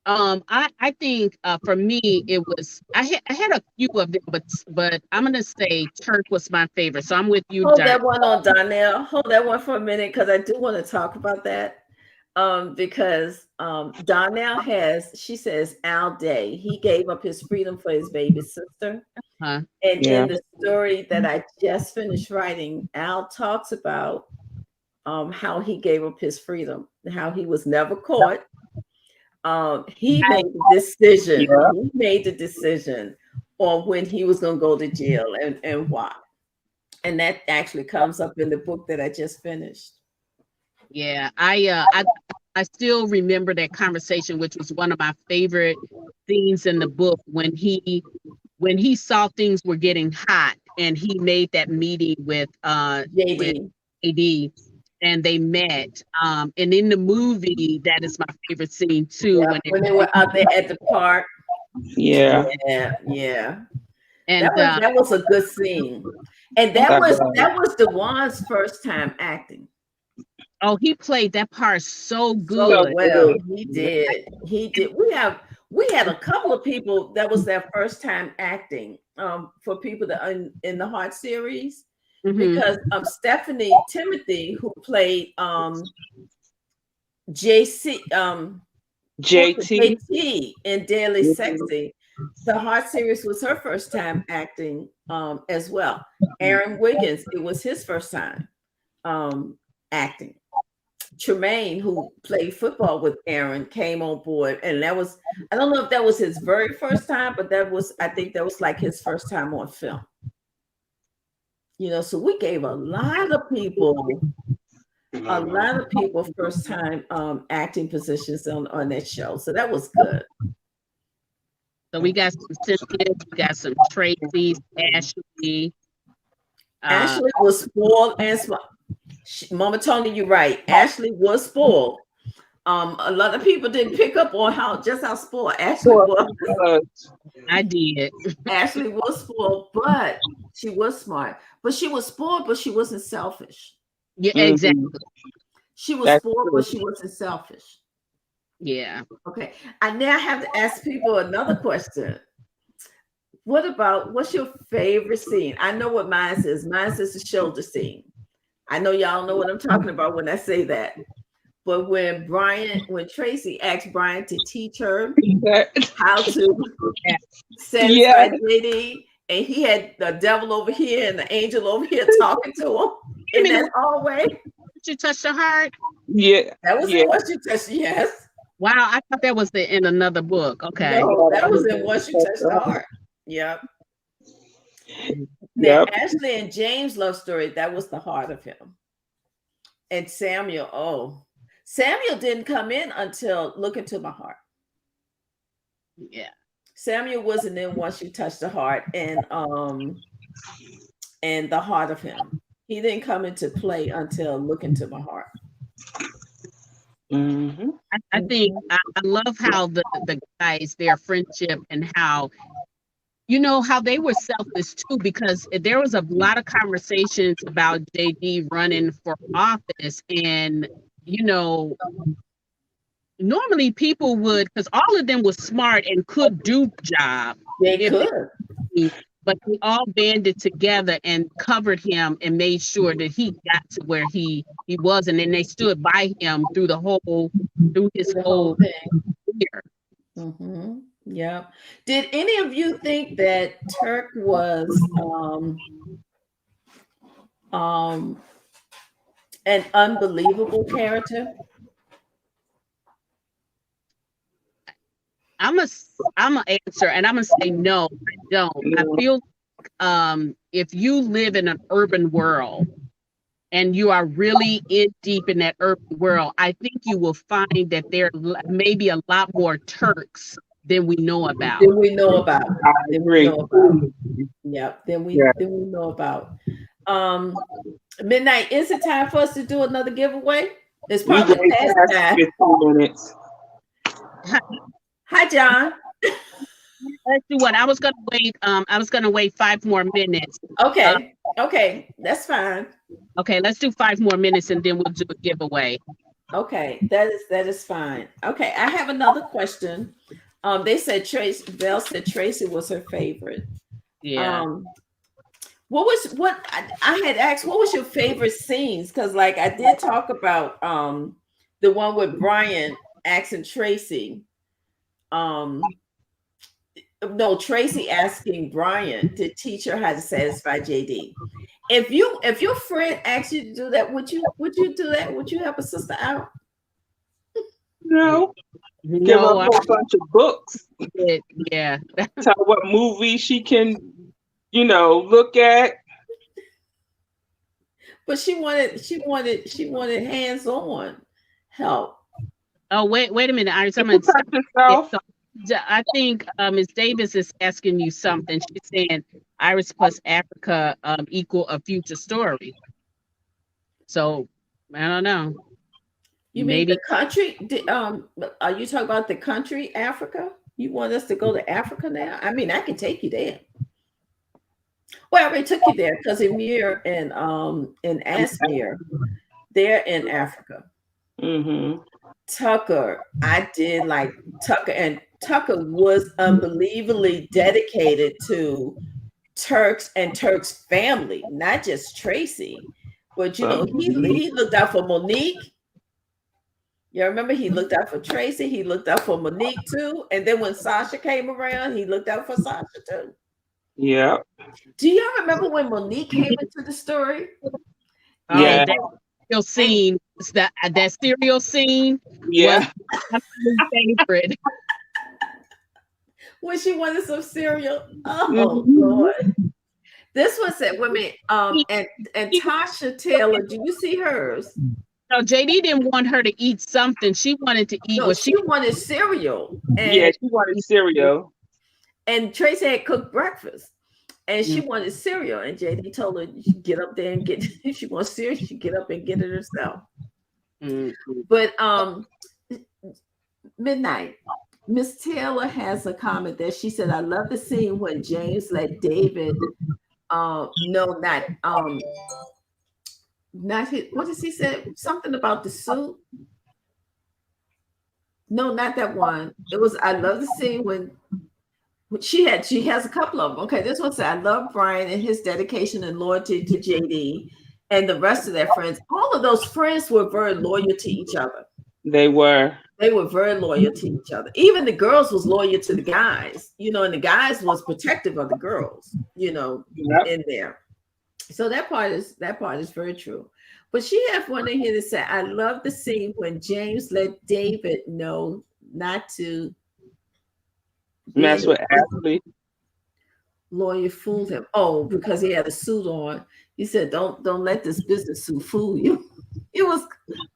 I think for me it was I had a few of them, but I'm gonna say Turk was my favorite. So I'm with you. Hold that one on Donnell. Hold that one for a minute because I do want to talk about that. Because Donnell she says Al Day, he gave up his freedom for his baby sister. And in the story that I just finished writing, Al talks about how he gave up his freedom, how he was never caught. He made the decision. He made the decision on when he was going to go to jail and why. And that actually comes up in the book that I just finished. Yeah, I still remember that conversation, which was one of my favorite scenes in the book when he saw things were getting hot and he made that meeting with JD. And they met. And in the movie, that is my favorite scene too. Yeah, when they were out there at the park. Yeah. And that was a good scene. And that was DeJuan's first time acting. Oh, he played that part so good. So well, he did. We had a couple of people that was their first time acting. For people that in the Heart series. Because Stephanie Timothy, who played JT in Daily Sexy, the Heart series was her first time acting as well. Aaron Wiggins, it was his first time acting. Tremaine, who played football with Aaron, came on board, and I don't know if that was his very first time, but I think that was like his first time on film. So we gave a lot of people first time acting positions on that show. So that was good. So we got some Cynthia, we got some Tracy, Ashley. Ashley was spoiled and smart. Mama Tony, you're right. Ashley was spoiled. A lot of people didn't pick up on how spoiled Ashley was. I did. Ashley was spoiled, but she was smart. But she was spoiled, but she wasn't selfish. Yeah, exactly. She was spoiled, but she wasn't selfish. Yeah. Okay. I now have to ask people another question. What's your favorite scene? I know what mine is. Mine is the shoulder scene. I know y'all know what I'm talking about when I say that. But when Tracy asked Brian to teach her how to satisfy JD, and he had the devil over here and the angel over here talking to him in that hallway. You touched the heart? Yeah. That was in Once You Touched, yes. Wow, I thought that was in another book. Okay. No, that was in Once You Touched the Heart. Yep. Now, Yep. Ashley and James' love story, that was the heart of him. And Samuel didn't come in until Look Into My Heart. Yeah. Samuel wasn't in Once You Touch the Heart and the heart of him. He didn't come into play until Look Into My Heart. Mm-hmm. I think I love how the guys, their friendship, and how, how they were selfless too, because there was a lot of conversations about JD running for office, and normally people would, because all of them was smart and could do the job. They could. But they all banded together and covered him and made sure that he got to where he was, and then they stood by him through his whole year. Mm-hmm. Yeah. Did any of you think that Turk was an unbelievable character? I'm a answer, and I'm gonna say no, I don't. I feel if you live in an urban world and you are really deep in that urban world, I think you will find that there may be a lot more Turks than we know about. Than we know about. I agree. Yeah, than we know about. Midnight, is it time for us to do another giveaway? It's probably past time. 15 minutes. Hi, John. Let's do what I was gonna wait. I was gonna wait 5 more minutes. Okay. Okay, that's fine. Okay, let's do 5 more minutes and then we'll do a giveaway. Okay, that is fine. Okay, I have another question. They said Belle said Tracy was her favorite. Yeah. What I had asked, what was your favorite scenes? Because like I did talk about the one with Brian asking Tracy. No, Tracy asking Brian to teach her how to satisfy JD. If your friend asked you to do that, would you do that? Would you help a sister out? No. Give her a whole bunch of books. Yeah. Tell her what movie she can, look at. But she wanted hands-on help. Oh, wait a minute, Iris. I think Ms. Davis is asking you something. She's saying Iris plus Africa equal a future story. So I don't know. You mean the country? Are you talking about the country Africa? You want us to go to Africa now? I mean, I can take you there. Well, I already took you there because Amir and Asmir, they're in Africa. Mm-hmm. Tucker, I did like Tucker, and Tucker was unbelievably dedicated to Turks and Turk's family, not just Tracy, but he looked out for Monique. You remember he looked out for Tracy, he looked out for Monique too, and then when Sasha came around, he looked out for Sasha too. Yeah. Do y'all remember when Monique came into the story? Yeah. That scene, that cereal scene. Yeah. Was my favorite. When she wanted some cereal. Oh Lord. This was at women. And Tasha Taylor. Do you see hers? No, JD didn't want her to eat something. She wanted to eat what she wanted cereal. And she wanted cereal. And Tracy had cooked breakfast. And she wanted cereal. And JD told her, get up there and get if she wants cereal, she get up and get it herself. Mm-hmm. But Midnight, Miss Taylor has a comment that she said, I love the scene when James let David not his, what does he say? Something about the suit. No, not that one. It was I love the scene when she has a couple of them. Okay, this one said, I love Brian and his dedication and loyalty to JD and the rest of their friends. All of those friends were very loyal to each other. They were very loyal to each other. Even the girls was loyal to the guys, and the guys was protective of the girls, in there. So that part is very true. But she has one in here that said, I love the scene when James let David know not to mess with Ashley. lawyer fooled him. Oh, because he had a suit on. He said, don't let this business suit fool you. He was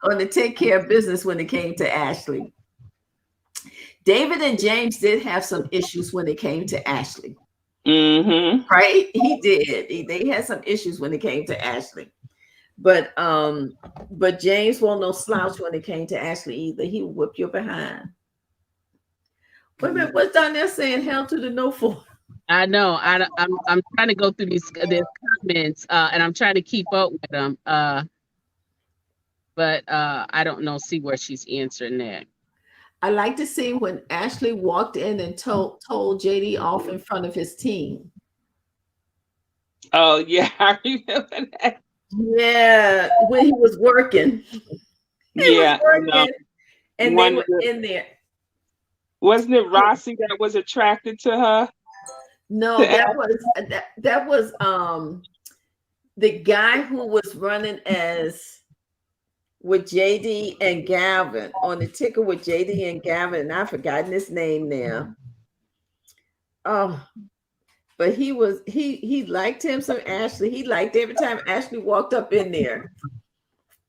going to take care of business when it came to Ashley. David and James did have some issues when it came to Ashley. Mm-hmm. Right? He did. They had some issues when it came to Ashley. But James wasn't no slouch when it came to Ashley either. He would whip your behind. Wait a minute, what's down there saying hell to the no for? I know. I'm trying to go through these comments, and I'm trying to keep up with them. But I don't know. See where she's answering that. I like to see when Ashley walked in and told JD off in front of his team. Oh yeah, I remember that. Yeah, when he was working. He was working, and they were in there. Wasn't it Rossi that was attracted to her? No, that was the guy who was running as with JD and Gavin on the ticker with JD and Gavin, and I've forgotten his name now. Oh, but he liked him some Ashley. He liked every time Ashley walked up in there.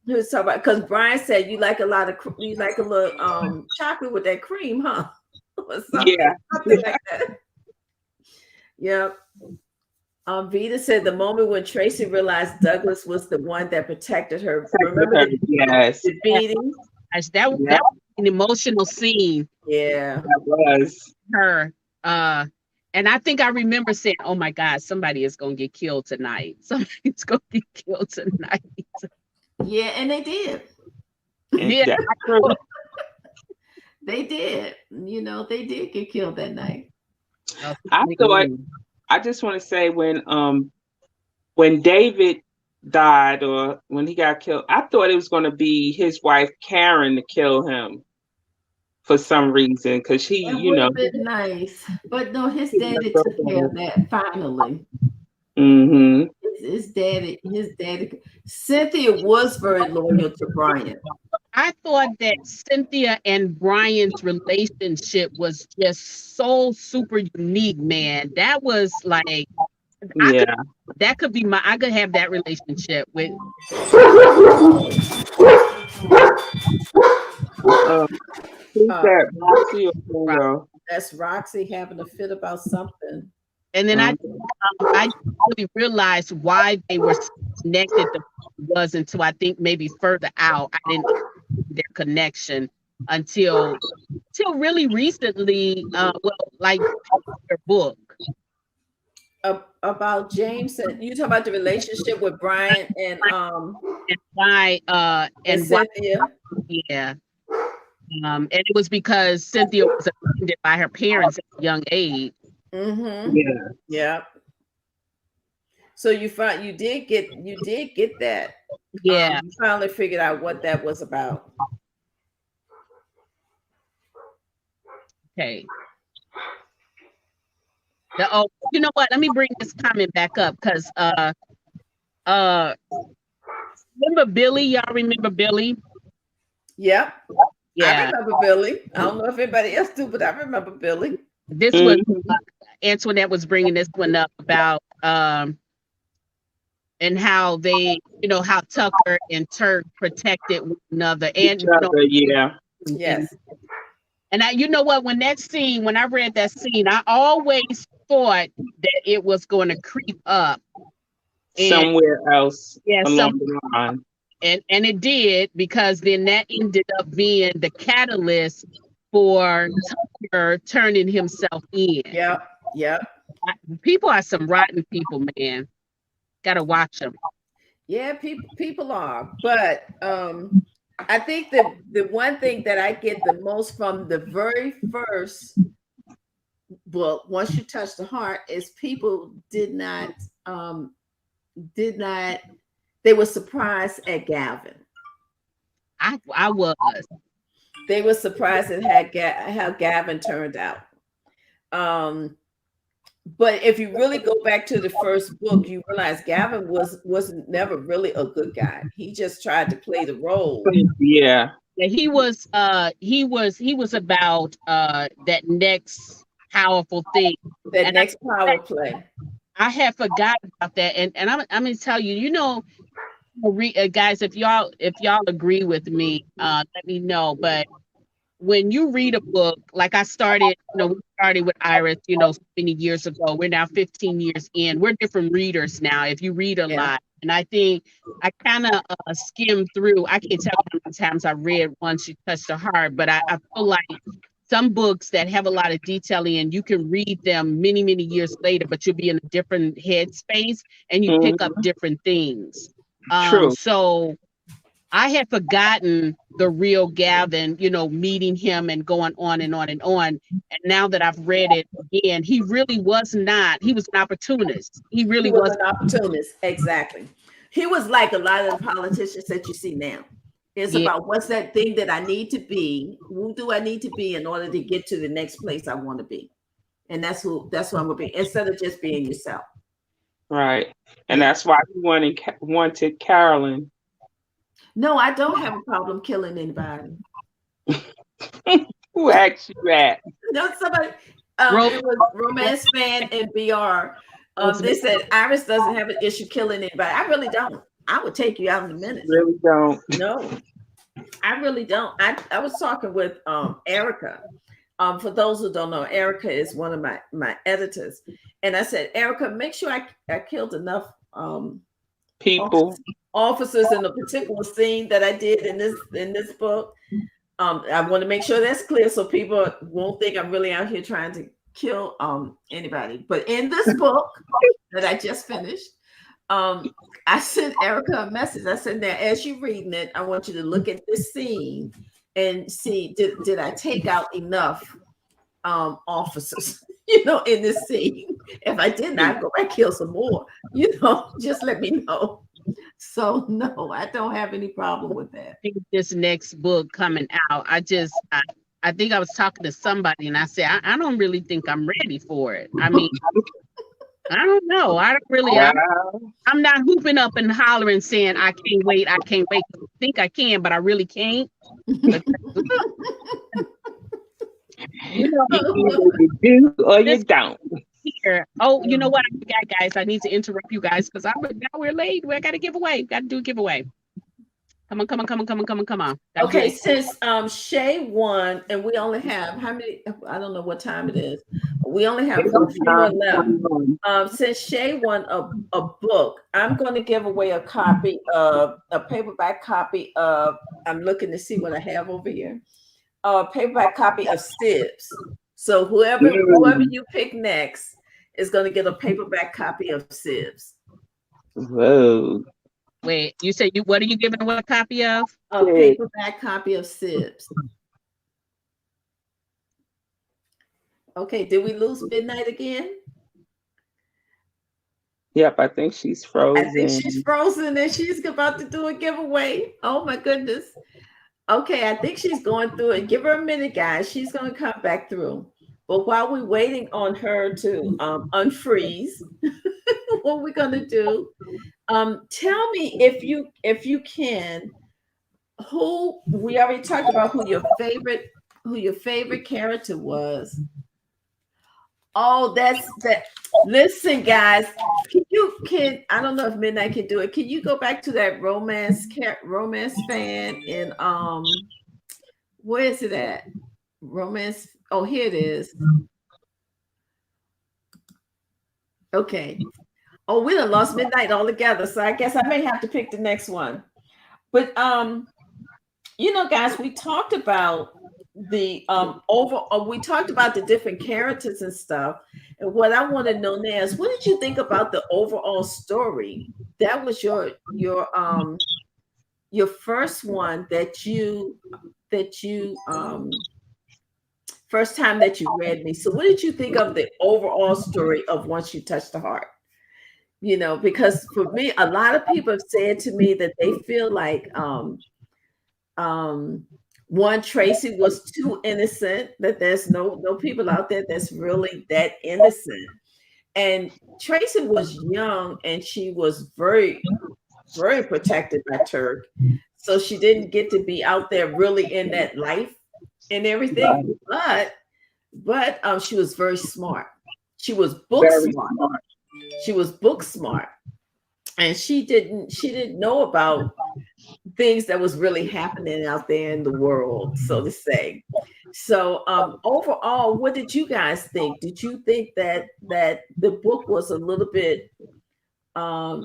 He was talking about, because Brian said you like a little chocolate with that cream, huh? Or something like that. Yep. Vita said the moment when Tracy realized Douglas was the one that protected her. Remember the beating? That was an emotional scene. Yeah, that was her. And I think I remember saying, "Oh my God, somebody is gonna get killed tonight. Somebody's gonna get killed tonight." Yeah, and they did. Yeah, they did. You know, they did get killed that night. I just want to say when David died or when he got killed, I thought it was going to be his wife Karen to kill him for some reason, because he, been nice, but no, his daddy took care of that finally. Mm-hmm. His daddy. Cynthia was very loyal to Brian. I thought that Cynthia and Brian's relationship was just so super unique, man. That was like, I could have that relationship with. That's Roxy having a fit about something. And then I didn't really realize why they were connected was until I think maybe further out. I didn't see their connection until really recently. Like their book about James. And you talk about the relationship with Brian and why Cynthia. Yeah. And it was because Cynthia was offended by her parents at a young age. Mm-hmm. Yeah. So you did get that. Yeah. You finally figured out what that was about. Okay. You know what? Let me bring this comment back up because remember Billy? Y'all remember Billy? Yep. Yeah. I remember Billy. I don't know if anybody else do, but I remember Billy. This was Antoinette was bringing this one up about and how they, how Tucker and Turk protected one another and yes. And you know what, when I read that scene, I always thought that it was going to creep up somewhere else. Yeah, along the line. And it did, because then that ended up being the catalyst for Tucker turning himself in. Yep. People are some rotten people, man. Gotta watch them. Yeah, people are. But I think the one thing that I get the most from the very first book, Once You Touch the Heart, is people did not they were surprised at Gavin. I was. They were surprised at how Gavin turned out. But if you really go back to the first book, you realize Gavin wasn't never really a good guy. He just tried to play the role. Yeah, he was about that next powerful thing. That And next power play. I had forgotten about that. And I'm gonna tell you, guys, if y'all agree with me, let me know. But when you read a book, like I started, we started with Iris, so many years ago. We're now 15 years in. We're different readers now. If you read a lot, and I think I kind of skimmed through. I can't tell how many times I read Once You Touch the Heart, but I feel like some books that have a lot of detail in, you can read them many, many years later, but you'll be in a different headspace and you pick up different things. True. So I had forgotten the real Gavin, meeting him and going on and on and on. And now that I've read it again, he really was not. He was an opportunist. He really was an opportunist. Exactly. He was like a lot of the politicians that you see now. It's about what's that thing that I need to be? Who do I need to be in order to get to the next place I want to be? And that's who I'm gonna be, instead of just being yourself. Right. And that's why you wanted Carolyn. No, I don't have a problem killing anybody. Who asked you that? No, somebody. It was Romance Fan and BR. They said Iris doesn't have an issue killing anybody. I really don't. I would take you out in a minute. Really don't. No, I really don't. I was talking with Erica. For those who don't know, Erica is one of my editors, and I said, Erica, make sure I killed enough people. Officers in a particular scene that I did in this book. I want to make sure that's clear so people won't think I'm really out here trying to kill anybody. But in this book that I just finished, I sent Erica a message. I said, now as you're reading it, I want you to look at this scene and see, did I take out enough officers, in this scene? If I didn't, I'd go back kill some more, just let me know. So no, I don't have any problem with that. This next book coming out, I think I was talking to somebody and I said, I don't really think I'm ready for it. I mean, I don't know. I don't really, I'm not hooping up and hollering saying, I can't wait. I think I can, but I really can't. You do or you don't. Here. Oh, you know what? I forgot, guys. I need to interrupt you guys because now we're late. We got to give away. Got to do a giveaway. Come on. Okay, since Shay won, and we only have how many? I don't know what time it is. We only have a few more left. Since Shay won a book, I'm going to give away a copy of a paperback copy of. I'm looking to see what I have over here. A paperback copy of Sibs. So whoever you pick next is going to get a paperback copy of Sibs. Whoa. Wait, you said what are you giving away a copy of? A paperback copy of Sibs. Okay, did we lose Midnight again? Yep, I think she's frozen. I think she's frozen and she's about to do a giveaway. Oh my goodness. Okay, I think she's going through it. Give her a minute, guys. She's going to come back through. But while we're waiting on her to unfreeze, what we're going to do, tell me if you can, who we already talked about who your favorite character was. Oh, that's that. Listen, guys, I don't know if Midnight can do it. Can you go back to that romance fan in where is it at? Romance. Oh, here it is. Okay. Oh, we done lost Midnight altogether. So I guess I may have to pick the next one. But guys, we talked about the we talked about the different characters and stuff. And what I want to know now is, what did you think about the overall story? That was your first one that you first time that you read me. So what did you think of the overall story of Once You Touch the Heart? Because for me, a lot of people have said to me that they feel like one, Tracy was too innocent, that there's no people out there that's really that innocent. And Tracy was young and she was very, very protected by Turk. So she didn't get to be out there really in that life and everything. But but she was very smart. She was book Very smart. smart. She was book smart, and she didn't know about things that was really happening out there in the world, so to say. So overall, what did you guys think? Did you think that the book was a little bit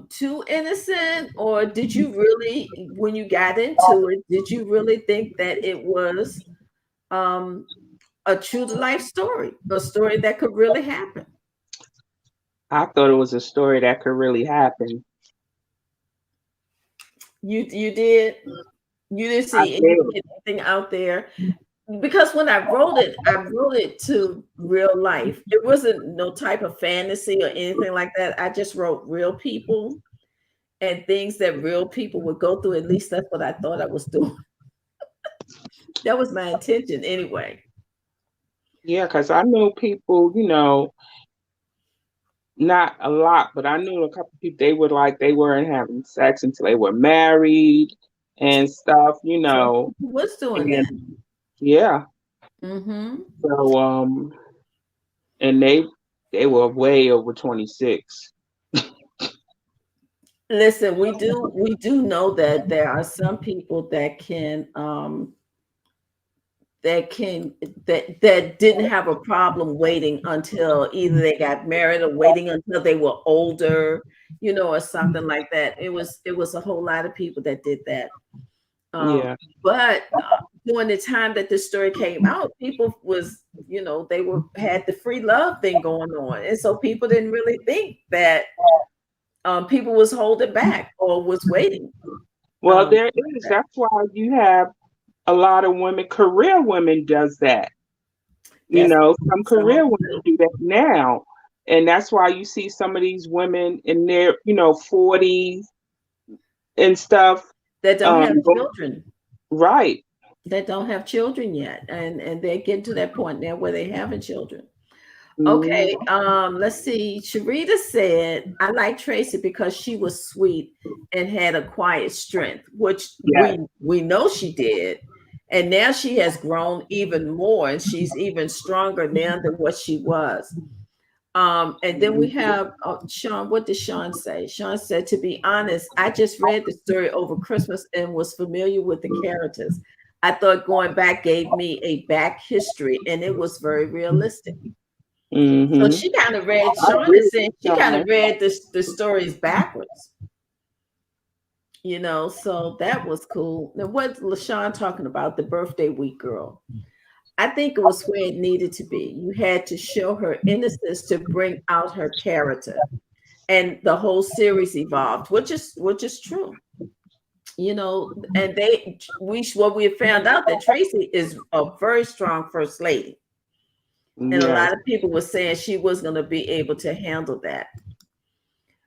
too innocent, or did you really, when you got into it, did you really think that it was um a true to life story, a story that could really happen? I thought it was a story that could really happen. You did. You didn't I see did. anything out there, because when I wrote it to real life. It wasn't no type of fantasy or anything like that. I just wrote real people and things that real people would go through. At least that's what I thought I was doing. That was my intention anyway. Yeah, because I knew people, not a lot, but I knew a couple people, they weren't having sex until they were married and stuff, Some people was doing that. and yeah. Mm-hmm. So and they were way over 26. Listen, we do know that there are some people that that didn't have a problem waiting until either they got married or waiting until they were older, or something like that. It was a whole lot of people that did that. Yeah. But during the time that this story came out, people was, they had the free love thing going on, and so people didn't really think that people was holding back or was waiting. Well, there is. That's why you have a lot of women, career women does that. Some career women do that now. And that's why you see some of these women in their, 40s and stuff. That don't have children. Right. That don't have children yet. And they're getting to that point now where they having children. Okay, let's see. Sharita said, I like Tracy because she was sweet and had a quiet strength, which we know she did. And now she has grown even more, and she's even stronger now than what she was. And then we have Sean. What did Sean say? Sean said, to be honest, I just read the story over Christmas and was familiar with the characters. I thought going back gave me a back history, and it was very realistic. Mm-hmm. So she kind of read, Sean is saying she kind of read the stories backwards. So that was cool. Now, what's LaShawn talking about? The birthday week girl. I think it was where it needed to be. You had to show her innocence to bring out her character. And the whole series evolved, which is true. And what we found out that Tracy is a very strong first lady. And a lot of people were saying she was going to be able to handle that.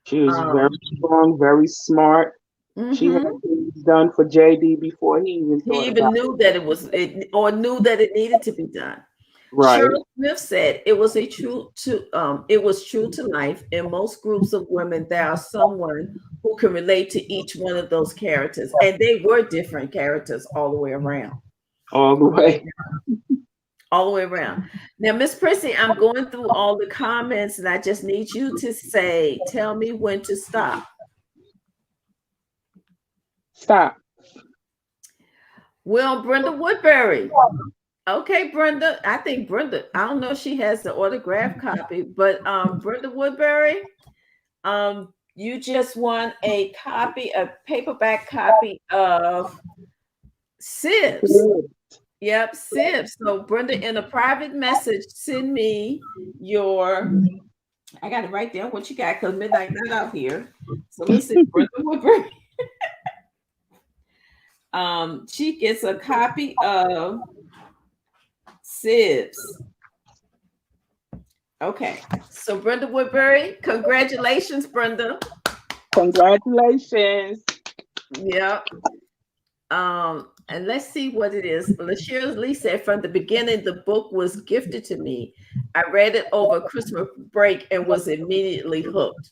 She was very strong, very smart. Mm-hmm. She had things done for JD before he even knew that it needed to be done. Right. Cheryl Smith said it was true to life. In most groups of women, there are someone who can relate to each one of those characters, and they were different characters all the way around. All the way around. Now, Miss Prissy, I'm going through all the comments, and I just need you to tell me when to stop. Stop. Well, Brenda Woodbury. Okay, Brenda. I think Brenda, I don't know if she has the autograph copy, but Brenda Woodbury, you just won a paperback copy of Sibs. Yep, Sibs. So Brenda, in a private message, send me I got to write down what you got because Midnight not out here. So let's see, Brenda Woodbury. She gets a copy of Sibs. Okay, so Brenda Woodbury, congratulations, Brenda. Congratulations. Yep. And let's see what it is. LaShira Lee said, from the beginning, the book was gifted to me. I read it over Christmas break and was immediately hooked.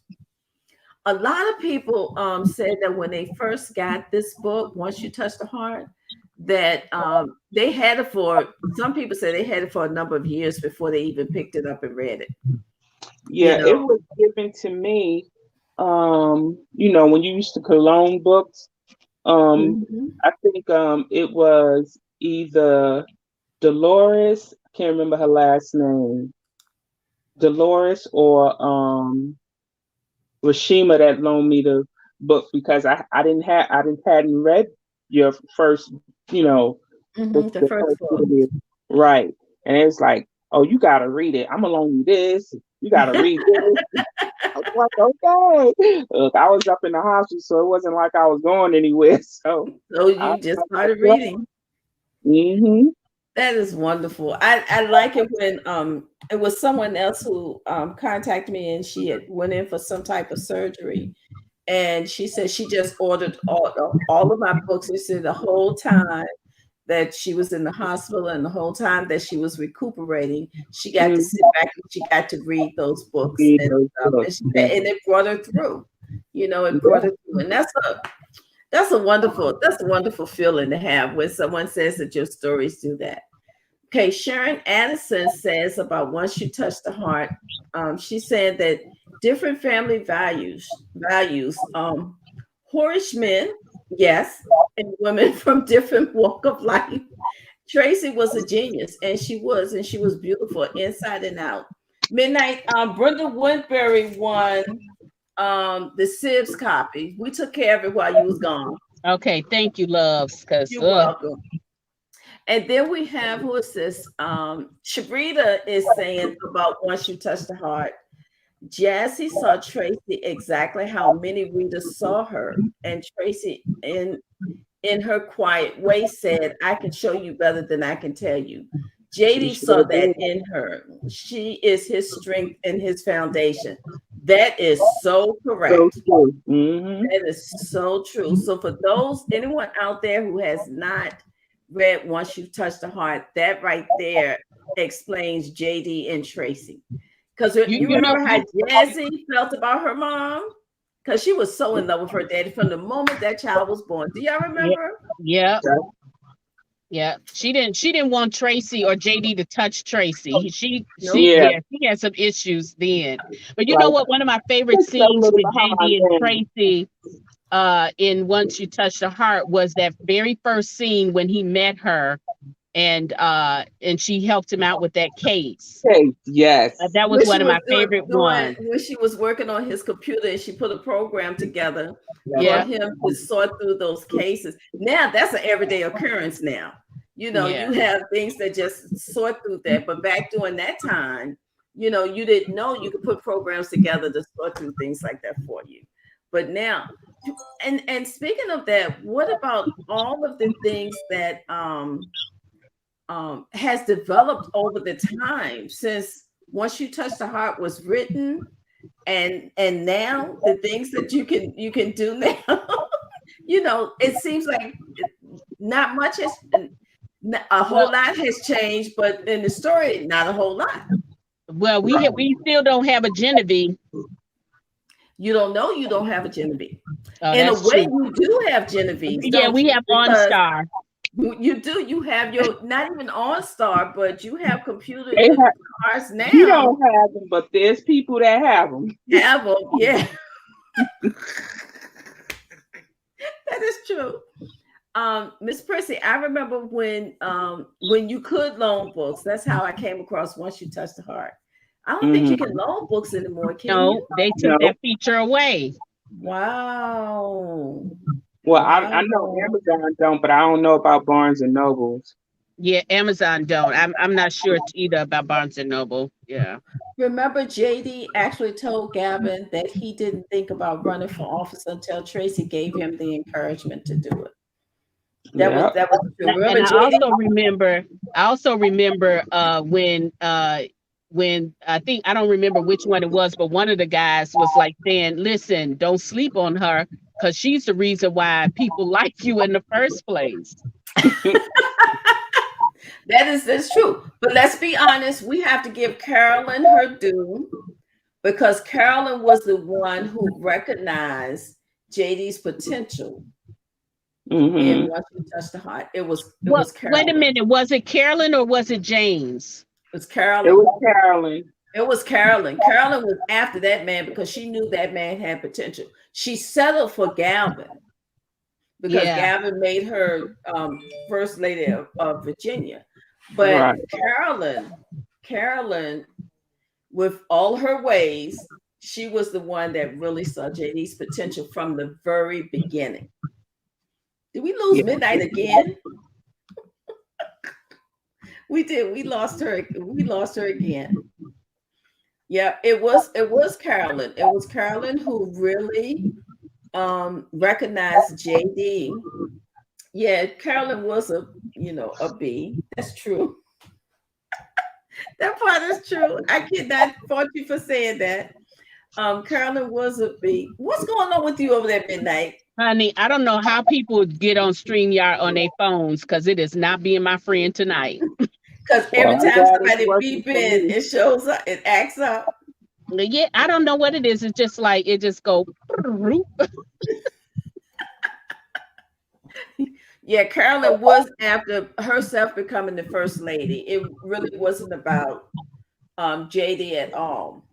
A lot of people said that when they first got this book, Once You Touch the Heart, that they had it for, some people say they had it for a number of years before they even picked it up and read it. Yeah, it was given to me, when you used to Cologne books. I think it was either Dolores, I can't remember her last name, Dolores or Rashima that loaned me the book because I hadn't read your first, The first book. Right. And it was like, oh, you gotta read it. I'm gonna loan you this. You gotta read this. I was like, okay. Look, I was up in the hospital, so it wasn't like I was going anywhere. So you just started reading. Mm-hmm. That is wonderful. I like it when it was someone else who contacted me, and she had went in for some type of surgery, and she said she just ordered all of my books. She said the whole time that she was in the hospital and the whole time that she was recuperating, she got to sit back and she got to read those books, and it brought her through. It brought her through, and that's a wonderful feeling to have when someone says that your stories do that. Okay, Sharon Addison says about Once You Touch the Heart. She said that different family values, whorish men, yes, and women from different walk of life. Tracy was a genius, and she was beautiful inside and out. Midnight, Brenda Woodbury won the Sibs copy. We took care of it while you was gone. Okay, thank you, loves. You're welcome. And then we have, who is this? Shabrita is saying about Once You Touch the Heart. Jazzy saw Tracy exactly how many readers saw her, and Tracy, in her quiet way, said, "I can show you better than I can tell you." JD saw that in her. She is his strength and his foundation. That is so correct. So mm-hmm. That is so true. So for anyone out there who has not read Once You Touch the Heart, that right there explains JD and Tracy. Because you remember how Jazzy felt about her mom? Because she was so in love with her daddy from the moment that child was born. Do y'all remember? Yeah. She didn't want Tracy or JD to touch Tracy. She had some issues then. But you know what? One of my favorite scenes with JD and Tracy in Once You Touch the Heart was that very first scene when he met her and she helped him out with that case. Yes. That was one of my favorite ones. When she was working on his computer and she put a program together for him to sort through those cases. Now that's an everyday occurrence now. You have things that just sort through that. But back during that time, you didn't know you could put programs together to sort through things like that for you. But now, and speaking of that, what about all of the things that has developed over the time since Once You Touch the Heart was written, and now the things that you can do now, it seems like not much has, a whole lot has changed, but in the story, not a whole lot. Well, we still don't have a Genevieve. You don't know you don't have a Genevieve. In a way, you do have Genevieve. Yeah, we have OnStar. You do. You have your, not even OnStar, but you have computers and cars now. You don't have them, but there's people that have them. Yeah. That is true. Miss Prissy, I remember when you could loan books. That's how I came across Once You Touch the Heart. I don't think you can loan books anymore, can you? They took that feature away. Wow. Well, I know Amazon don't, but I don't know about Barnes and Nobles. Yeah, Amazon don't. I'm not sure either about Barnes and Noble. Yeah. Remember, JD actually told Gavin that he didn't think about running for office until Tracy gave him the encouragement to do it. That was true. Remember, I also remember when I think, I don't remember which one it was, but one of the guys was like saying, "Listen, don't sleep on her because she's the reason why people like you in the first place." That's true. But let's be honest, we have to give Carolyn her due, because Carolyn was the one who recognized JD's potential And Mm-hmm. Once You Touch the Heart, it was Wait a Carolyn. minute. Was it Carolyn or was it James? It was It Carolyn. was Carolyn. It was Carolyn. Carolyn was after that man because she knew that man had potential. She settled for Galvin because Yeah. Galvin made her first lady of Virginia. But Right. Carolyn, with all her ways, she was the one that really saw JD's potential from the very beginning. Did we lose Yeah. Midnight again? We did. We lost her. We lost her again. Yeah, it was Carolyn. It was Carolyn who really recognized JD. Yeah, Carolyn was a B. That's true. That part is true. I cannot fault you for saying that. Carolyn was a B. What's going on with you over there, Midnight? Honey, I don't know how people get on StreamYard on their phones because it is not being my friend tonight. Because every I'm time glad somebody it's working beep for in, me. it shows up, it acts up. Yeah, I don't know what it is. It's just like it just go. Yeah, Carolyn was after herself becoming the first lady. It really wasn't about JD at all.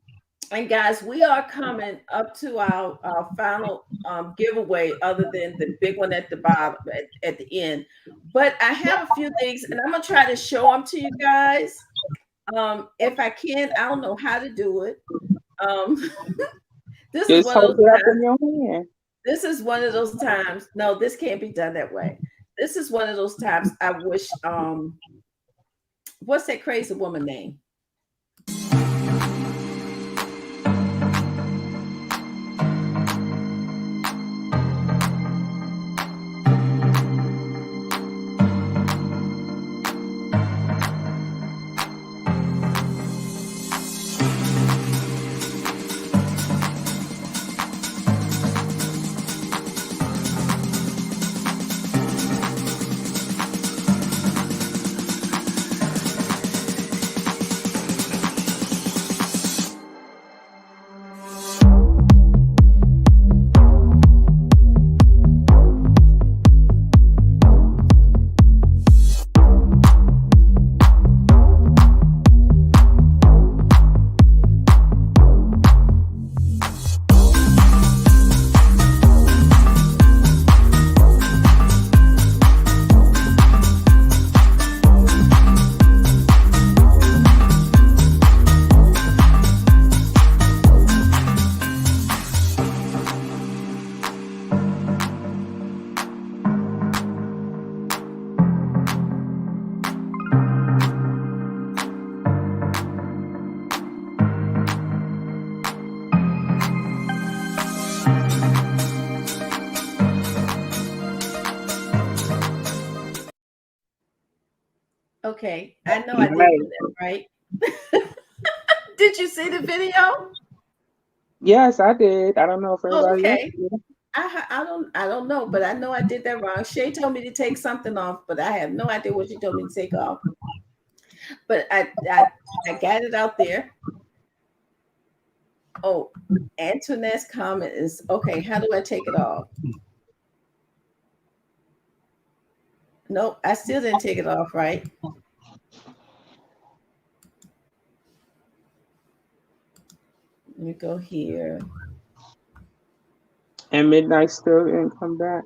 And guys, we are coming up to our final giveaway, other than the big one at the bottom at the end. But I have a few things, and I'm gonna try to show them to you guys. If I can, I don't know how to do it. This is Just one of hold those it up times. in your hand. This is one of those times. No, this can't be done that way. This is one of those times I wish. What's that crazy woman name? Okay, I know I did that right. Did you see the video? Yes, I did. I don't know if everybody else Okay. did. I don't know, but I know I did that wrong. Shay told me to take something off, but I have no idea what she told me to take off. But I got it out there. Oh, Antoinette's comment is okay. How do I take it off? Nope, I still didn't take it off, right? Let me go here. And Midnight still didn't come back.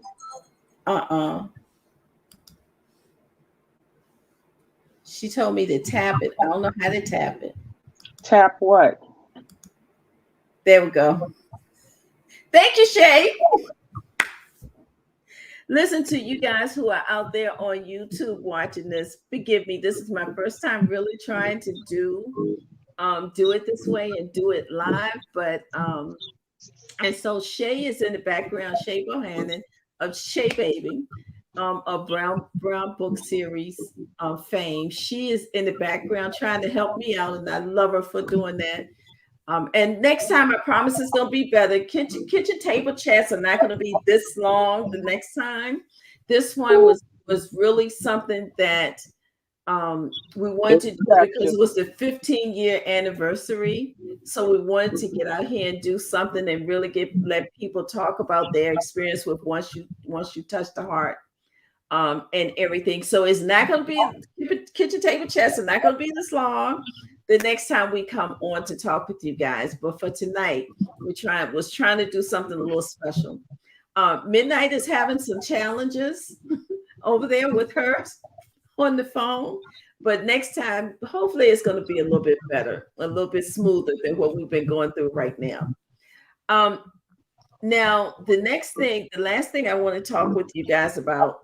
She told me to tap it. I don't know how to tap it. Tap what? There we go. Thank you, Shay. Listen, to you guys who are out there on YouTube watching this, forgive me. This is my first time really trying to do it this way and do it live. But and so Shay is in the background, Shay Bohannon of Shay Baby, of Brown Book Series fame. She is in the background trying to help me out, and I love her for doing that. And next time, I promise it's gonna be better. Kitchen table chats are not gonna be this long the next time. This one was really something that We wanted to do it because it was the 15-year anniversary. So we wanted to get out here and do something and really let people talk about their experience with once you touch the heart, and everything. So it's not going to be kitchen table chats. It's not going to be this long. The next time we come on to talk with you guys, but for tonight, was trying to do something a little special. Midnight is having some challenges over there with her on the phone, but next time, hopefully, it's going to be a little bit better, a little bit smoother than what we've been going through right now. Now, the last thing I want to talk with you guys about,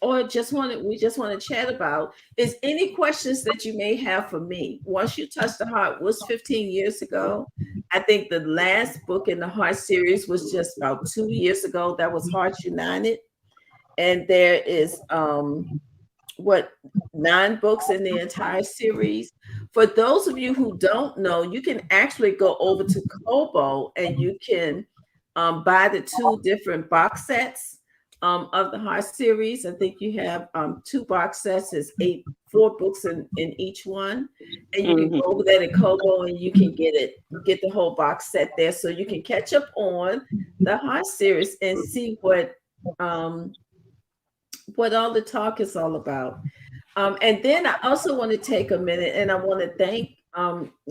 or we just want to chat about, is any questions that you may have for me. Once You Touch the Heart was 15 years ago. I think the last book in the Heart series was just about 2 years ago. That was Hearts United. And there is 9 books in the entire series. For those of you who don't know, you can actually go over to Kobo and you can buy the 2 different box sets of the Heart series. I think you have 2 box sets. It's 4 books in each one, and you can go over there to Kobo and you can get the whole box set there, so you can catch up on the Heart series and see what all the talk is all about. And then I also want to take a minute and I want to thank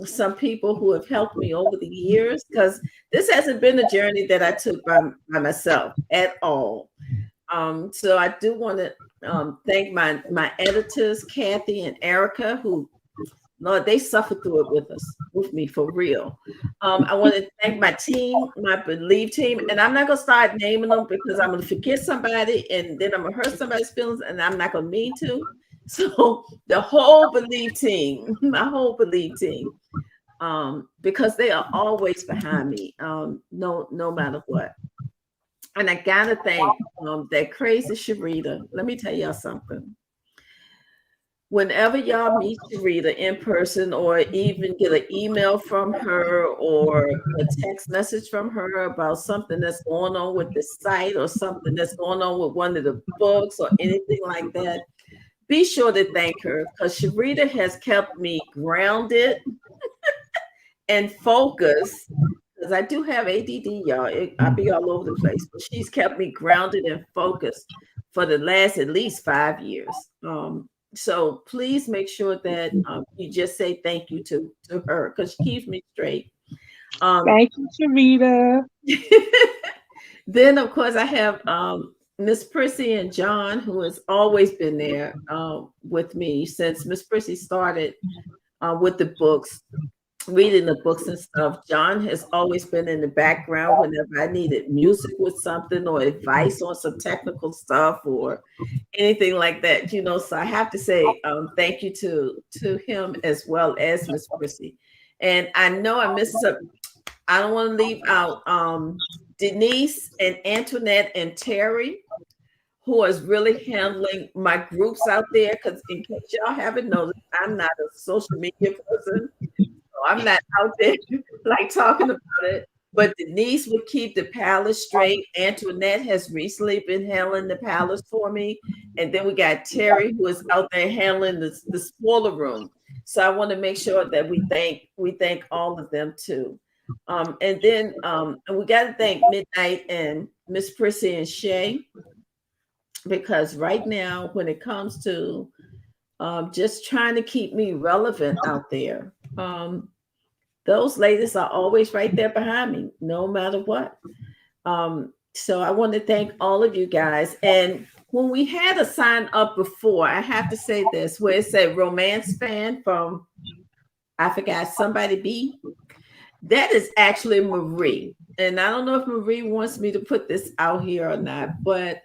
some people who have helped me over the years, because this hasn't been a journey that I took by myself at all. So I do want to thank my editors, Kathy and Erica, who, Lord, they suffered through it with me for real. I want to thank my team, my Believe team, and I'm not going to start naming them because I'm going to forget somebody and then I'm going to hurt somebody's feelings, and I'm not going to mean to. So the whole Believe team, my whole Believe team, because they are always behind me, no matter what. And I gotta thank that crazy Sharita. Let me tell y'all something. Whenever y'all meet Sharita in person, or even get an email from her or a text message from her about something that's going on with the site or something that's going on with one of the books or anything like that, be sure to thank her, because Sharita has kept me grounded and focused. Because I do have ADD, y'all. I'll be all over the place. But she's kept me grounded and focused for the last at least 5 years. So please make sure that you just say thank you to her, because she keeps me straight. Thank you, Sharita. Then, of course, I have Miss Prissy and John, who has always been there with me since Miss Prissy started with the books. Reading the books and stuff. John has always been in the background whenever I needed music with something or advice on some technical stuff or anything like that, so I have to say thank you to him as well as Miss Prissy. And I know I missed up. I don't want to leave out Denise and Antoinette and Terry, who is really handling my groups out there, because in case y'all haven't noticed, I'm not a social media person. I'm not out there like talking about it, but Denise would keep the palace straight. Antoinette has recently been handling the palace for me. And then we got Terry, who is out there handling the spoiler room. So I want to make sure that we thank all of them too. And then we got to thank Midnight and Miss Prissy and Shay, because right now, when it comes to just trying to keep me relevant out there, those ladies are always right there behind me, no matter what. So I want to thank all of you guys. And when we had a sign up before, I have to say this, where it said romance fan from, I forgot, somebody B. That is actually Marie. And I don't know if Marie wants me to put this out here or not, but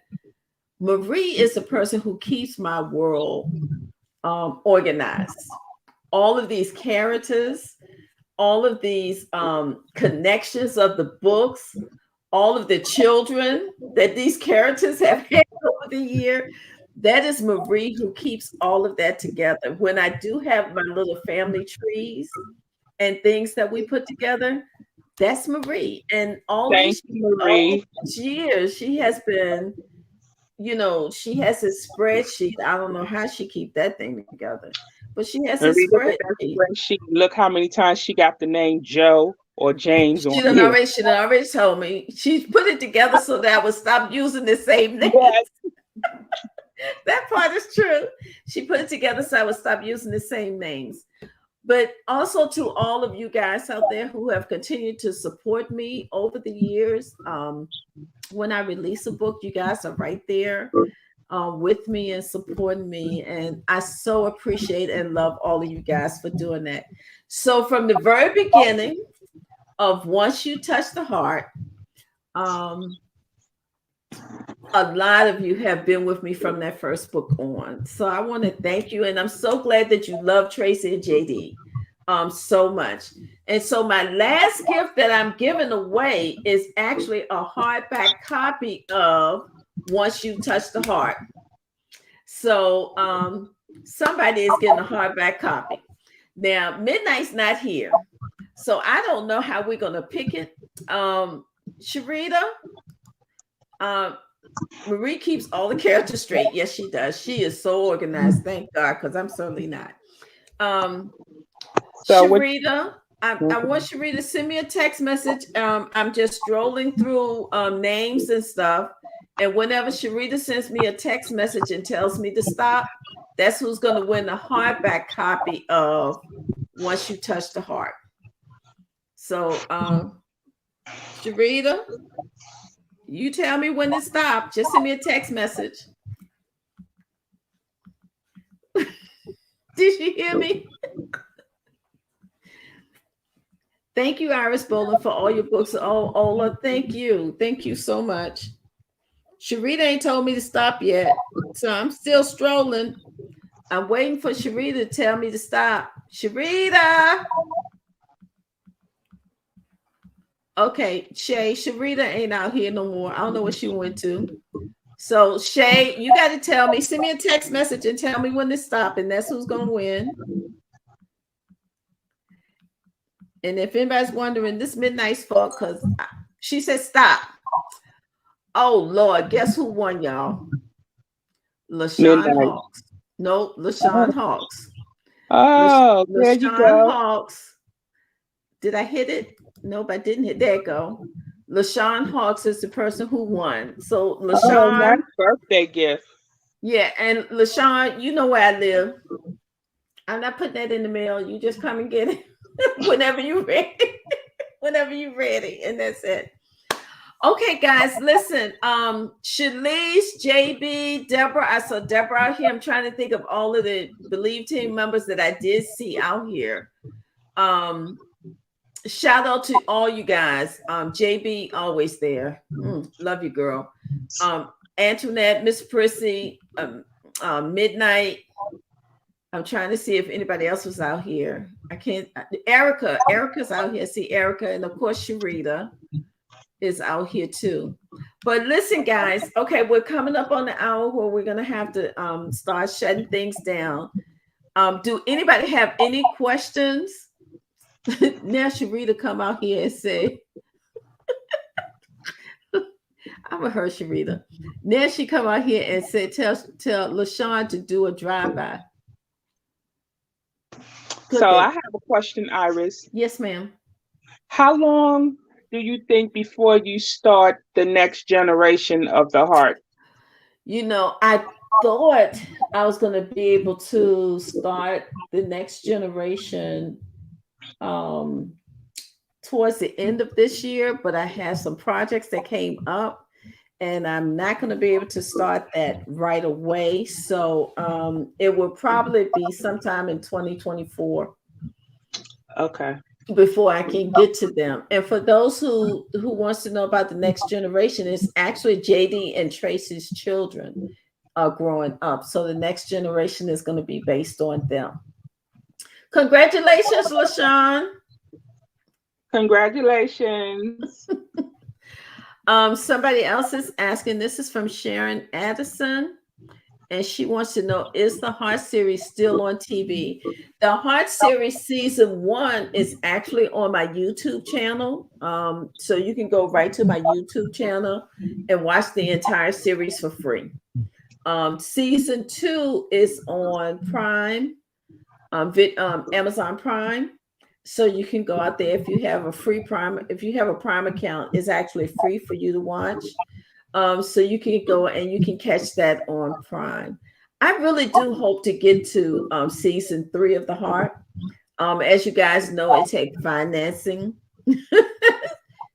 Marie is the person who keeps my world organized. All of these characters, all of these connections of the books, all of the children that these characters have had over the year, that is Marie who keeps all of that together. When I do have my little family trees and things that we put together, that's Marie. And all these years, she has been she has a spreadsheet. I don't know how she keep that thing together, but she has a And we look at that spreadsheet. spreadsheet. Look how many times she got the name Joe or James on here. She done already told me. She put it together so that I would stop using the same name. Yes. That part is true. She put it together so I would stop using the same names. But also to all of you guys out there who have continued to support me over the years. When I release a book, you guys are right there with me and supporting me. And I so appreciate and love all of you guys for doing that. So from the very beginning of Once You Touch the Heart, a lot of you have been with me from that first book on. So I want to thank you. And I'm so glad that you love Tracy and JD so much. And so my last gift that I'm giving away is actually a hardback copy of Once You Touch the Heart. So somebody is getting a hardback copy. Now, Midnight's not here. So I don't know how we're going to pick it. Sharita, Marie keeps all the characters straight. Yes, she does. She is so organized. Thank God, because I'm certainly not. Sharita, I want Sharita to send me a text message. I'm just strolling through names and stuff. And whenever Sharita sends me a text message and tells me to stop, that's who's going to win the hardback copy of Once You Touch the Heart. So, Sharita, you tell me when to stop. Just send me a text message. Did you hear me? Thank you, Iris Boland, for all your books. Oh, Ola, thank you. Thank you so much. Sharita ain't told me to stop yet, so I'm still strolling. I'm waiting for Sharita to tell me to stop. Sharita! Okay, Shay, Sharita ain't out here no more. I don't know where she went to. So, Shay, you got to tell me. Send me a text message and tell me when to stop, and that's who's going to win. And if anybody's wondering, this Midnight's fault because she said stop. Oh, Lord, guess who won, y'all? LaShawn Hawks. No, LaShawn Hawks. Oh, there you go. Hawks. Did I hit it? Nope, I didn't hit. There you go. LaShawn Hawks is the person who won. So LaShawn, nice birthday gift. Yeah, and LaShawn, you know where I live. I'm not putting that in the mail. You just come and get it whenever you're ready. Whenever you're ready, and that's it. Okay, guys, listen. Shalise, JB, Deborah. I saw Deborah out here. I'm trying to think of all of the Believe team members that I did see out here. Shout out to all you guys. JB, always there. Love you, girl. Antoinette, Miss Prissy, Midnight. I'm trying to see if anybody else was out here. I can't. Erica's out here. See Erica, and of course Sharita is out here too. But listen, guys. Okay, we're coming up on the hour where we're gonna have to start shutting things down. Do anybody have any questions? Now Sharita come out here and say, I'm gonna hurt Sharita. Now she come out here and say, tell LaShawn to do a drive-by. I have a question, Iris. Yes, ma'am. How long do you think before you start the next generation of the heart? You know, I thought I was going to be able to start the next generation towards the end of this year, but I have some projects that came up and I'm not going to be able to start that right away. So it will probably be sometime in 2024. Okay. Before I can get to them. And for those who wants to know about the next generation, it's actually JD and Tracy's children are growing up. So the next generation is going to be based on them. Congratulations, LaShawn. Congratulations. Somebody else is asking, this is from Sharon Addison. and she wants to know, is the Heart series still on TV? The Heart series season 1 is actually on my YouTube channel. So you can go right to my YouTube channel and watch the entire series for free. Season 2 is on Prime, Amazon Prime. So you can go out there if you have a free Prime. If you have a Prime account, it's actually free for you to watch. So you can go and you can catch that on Prime. I really do hope to get to season 3 of The Heart. As you guys know, it takes financing,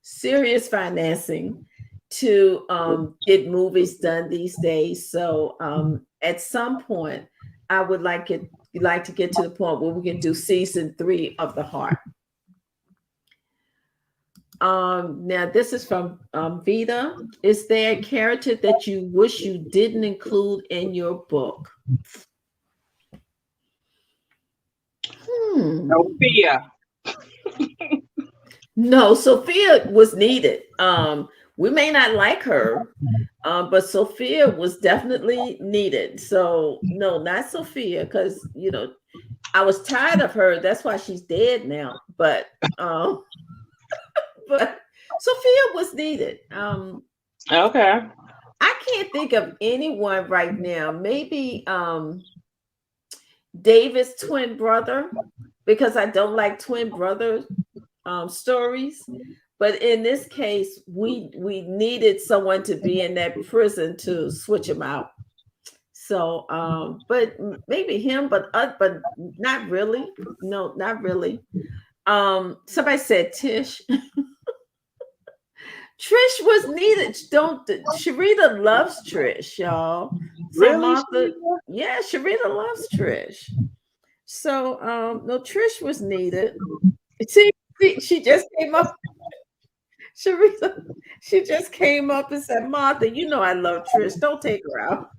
serious financing, to get movies done these days. So at some point, I would like to get to the point where we can do season 3 of The Heart. Now this is from Vita. Is there a character that you wish you didn't include in your book? Sophia. No, Sophia was needed. We may not like her, but Sophia was definitely needed. So no, not Sophia, because I was tired of her. That's why she's dead now. But Sophia was needed. Okay. I can't think of anyone right now. Maybe David's twin brother, because I don't like twin brother stories. But in this case, we needed someone to be in that prison to switch him out. So, but maybe him, but not really. No, not really. Somebody said Tish. Trish was needed. Sharita loves Trish, y'all. So Really? Martha, yeah, Sharita loves Trish. So no, Trish was needed. See, she just came up. Sharita, she just came up and said, Martha, I love Trish. Don't take her out.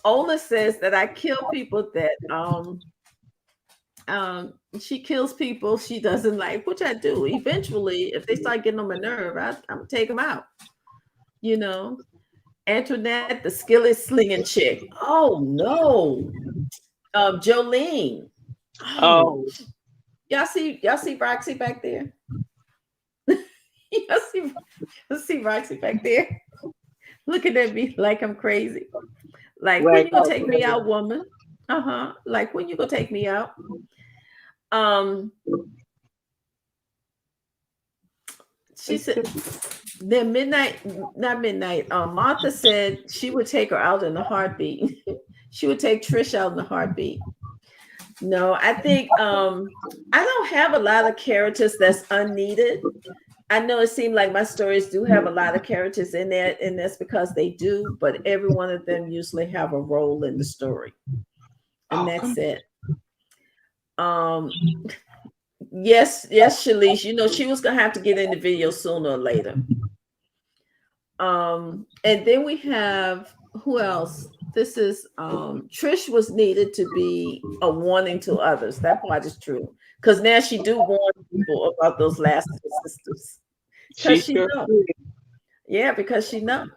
Ola says that I kill people that she kills people she doesn't like, which I do. Eventually, if they start getting on my nerve, I'm gonna take them out. Antoinette, the skillet slinging chick. Oh no, Jolene. Oh, y'all see Roxy back there? y'all see Roxy back there, looking at me like I'm crazy. Like, when you gonna take me out, woman? Like, when you gonna take me out? She said, then not midnight. Martha said she would take her out in a heartbeat. She would take Trish out in a heartbeat. No, I think I don't have a lot of characters that's unneeded. I know it seemed like my stories do have a lot of characters in there, and that's because they do, but every one of them usually have a role in the story. And that's it. Yes, Shalice, she was gonna have to get in the video sooner or later. And then we have, who else? This is Trish was needed to be a warning to others. That part is true, because now she do warn people about those last two sisters. Because she knows. Yeah, because she knows.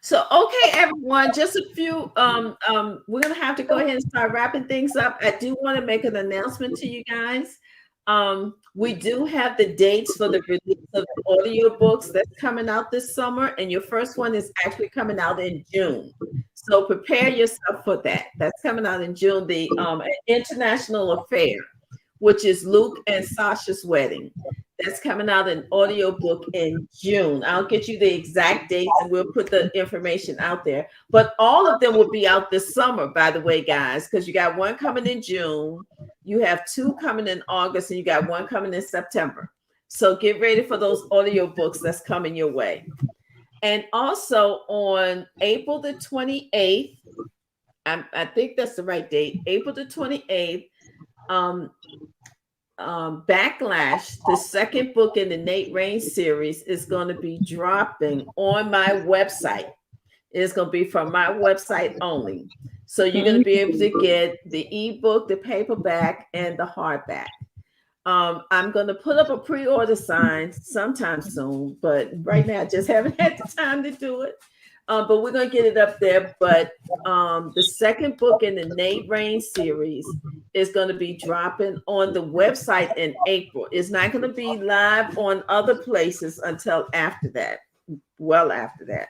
So, okay, everyone, just a few. We're gonna have to go ahead and start wrapping things up. I do want to make an announcement to you guys. We do have the dates for the release of the audiobooks that's coming out this summer, and your first one is actually coming out in June. So prepare yourself for that. That's coming out in June. The International Affair, which is Luke and Sasha's wedding. That's coming out in audiobook in June. I'll get you the exact dates and we'll put the information out there. But all of them will be out this summer, by the way, guys, because you got one coming in June, you have two coming in August, and you got one coming in September. So get ready for those audiobooks that's coming your way. And also on April the 28th, I think that's the right date, April the 28th, Backlash, the second book in the Nate Rain series, is going to be dropping on my website. It's going to be from my website only. So you're going to be able to get the ebook, the paperback, and the hardback. I'm going to put up a pre-order sign sometime soon, but right now I just haven't had the time to do it. But we're gonna get it up there. But the second book in the Nate Rain series is going to be dropping on the website in April. It's not going to be live on other places until after that, well after that.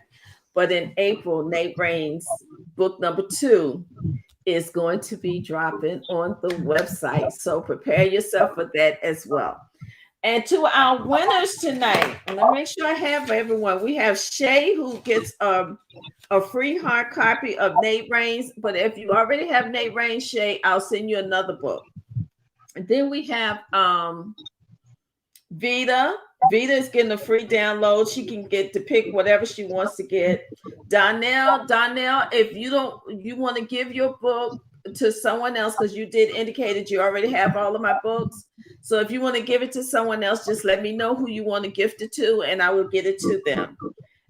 But in April, Nate Rain's book number 2 is going to be dropping on the website. So prepare yourself for that as well. And to our winners tonight, let me make sure I have everyone. We have Shay, who gets a free hard copy of Nate Rain's. But if you already have Nate Rain, Shay, I'll send you another book. And then we have Vita. Vita is getting a free download. She can get to pick whatever she wants to get. Donnell, if you want to give your book to someone else, because you did indicate that you already have all of my books. So if you want to give it to someone else, just let me know who you want to gift it to, and I will get it to them.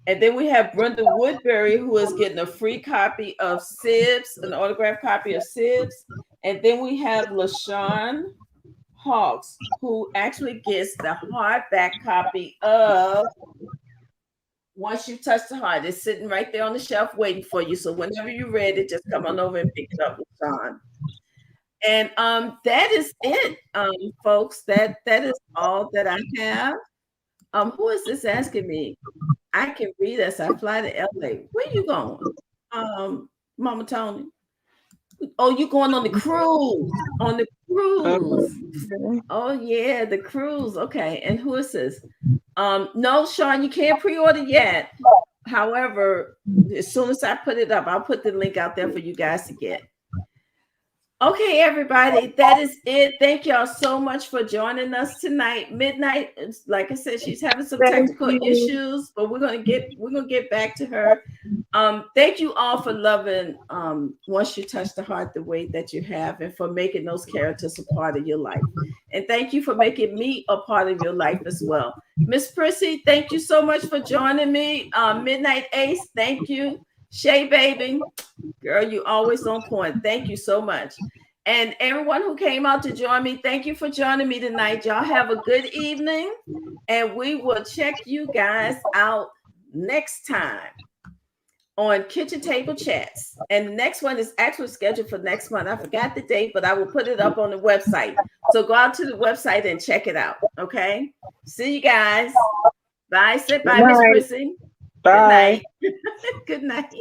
And then we have Brenda Woodbury, who is getting a free copy of Sibs, an autographed copy of Sibs. And then we have LaShawn Hawks, who actually gets the hardback copy of Once You Touch the Heart. It's sitting right there on the shelf waiting for you. So whenever you're ready, just come on over and pick it up, LaShawn. And that is it, folks. That is all that I have. Who is this asking me? I can read as I fly to LA. Where you going? Mama Tony. Oh, you going on the cruise? On the cruise. Oh yeah, the cruise. Okay. And who is this? No, Sean, you can't pre-order yet. However, as soon as I put it up, I'll put the link out there for you guys to get. Okay, everybody, that is it. Thank y'all so much for joining us tonight. Midnight, like I said, she's having some technical issues, but we're gonna get back to her. Thank you all for loving Once You Touch the Heart the way that you have, and for making those characters a part of your life. And thank you for making me a part of your life as well. Miss Prissy, thank you so much for joining me. Midnight Ace, thank you. Shay, baby, girl, you always on point. Thank you so much. And everyone who came out to join me, thank you for joining me tonight. Y'all have a good evening, and we will check you guys out next time on Kitchen Table Chats. And the next one is actually scheduled for next month. I forgot the date, but I will put it up on the website. So go out to the website and check it out. Okay. See you guys. Bye. Say bye, Miss Prissy. Bye. Good night. Good night.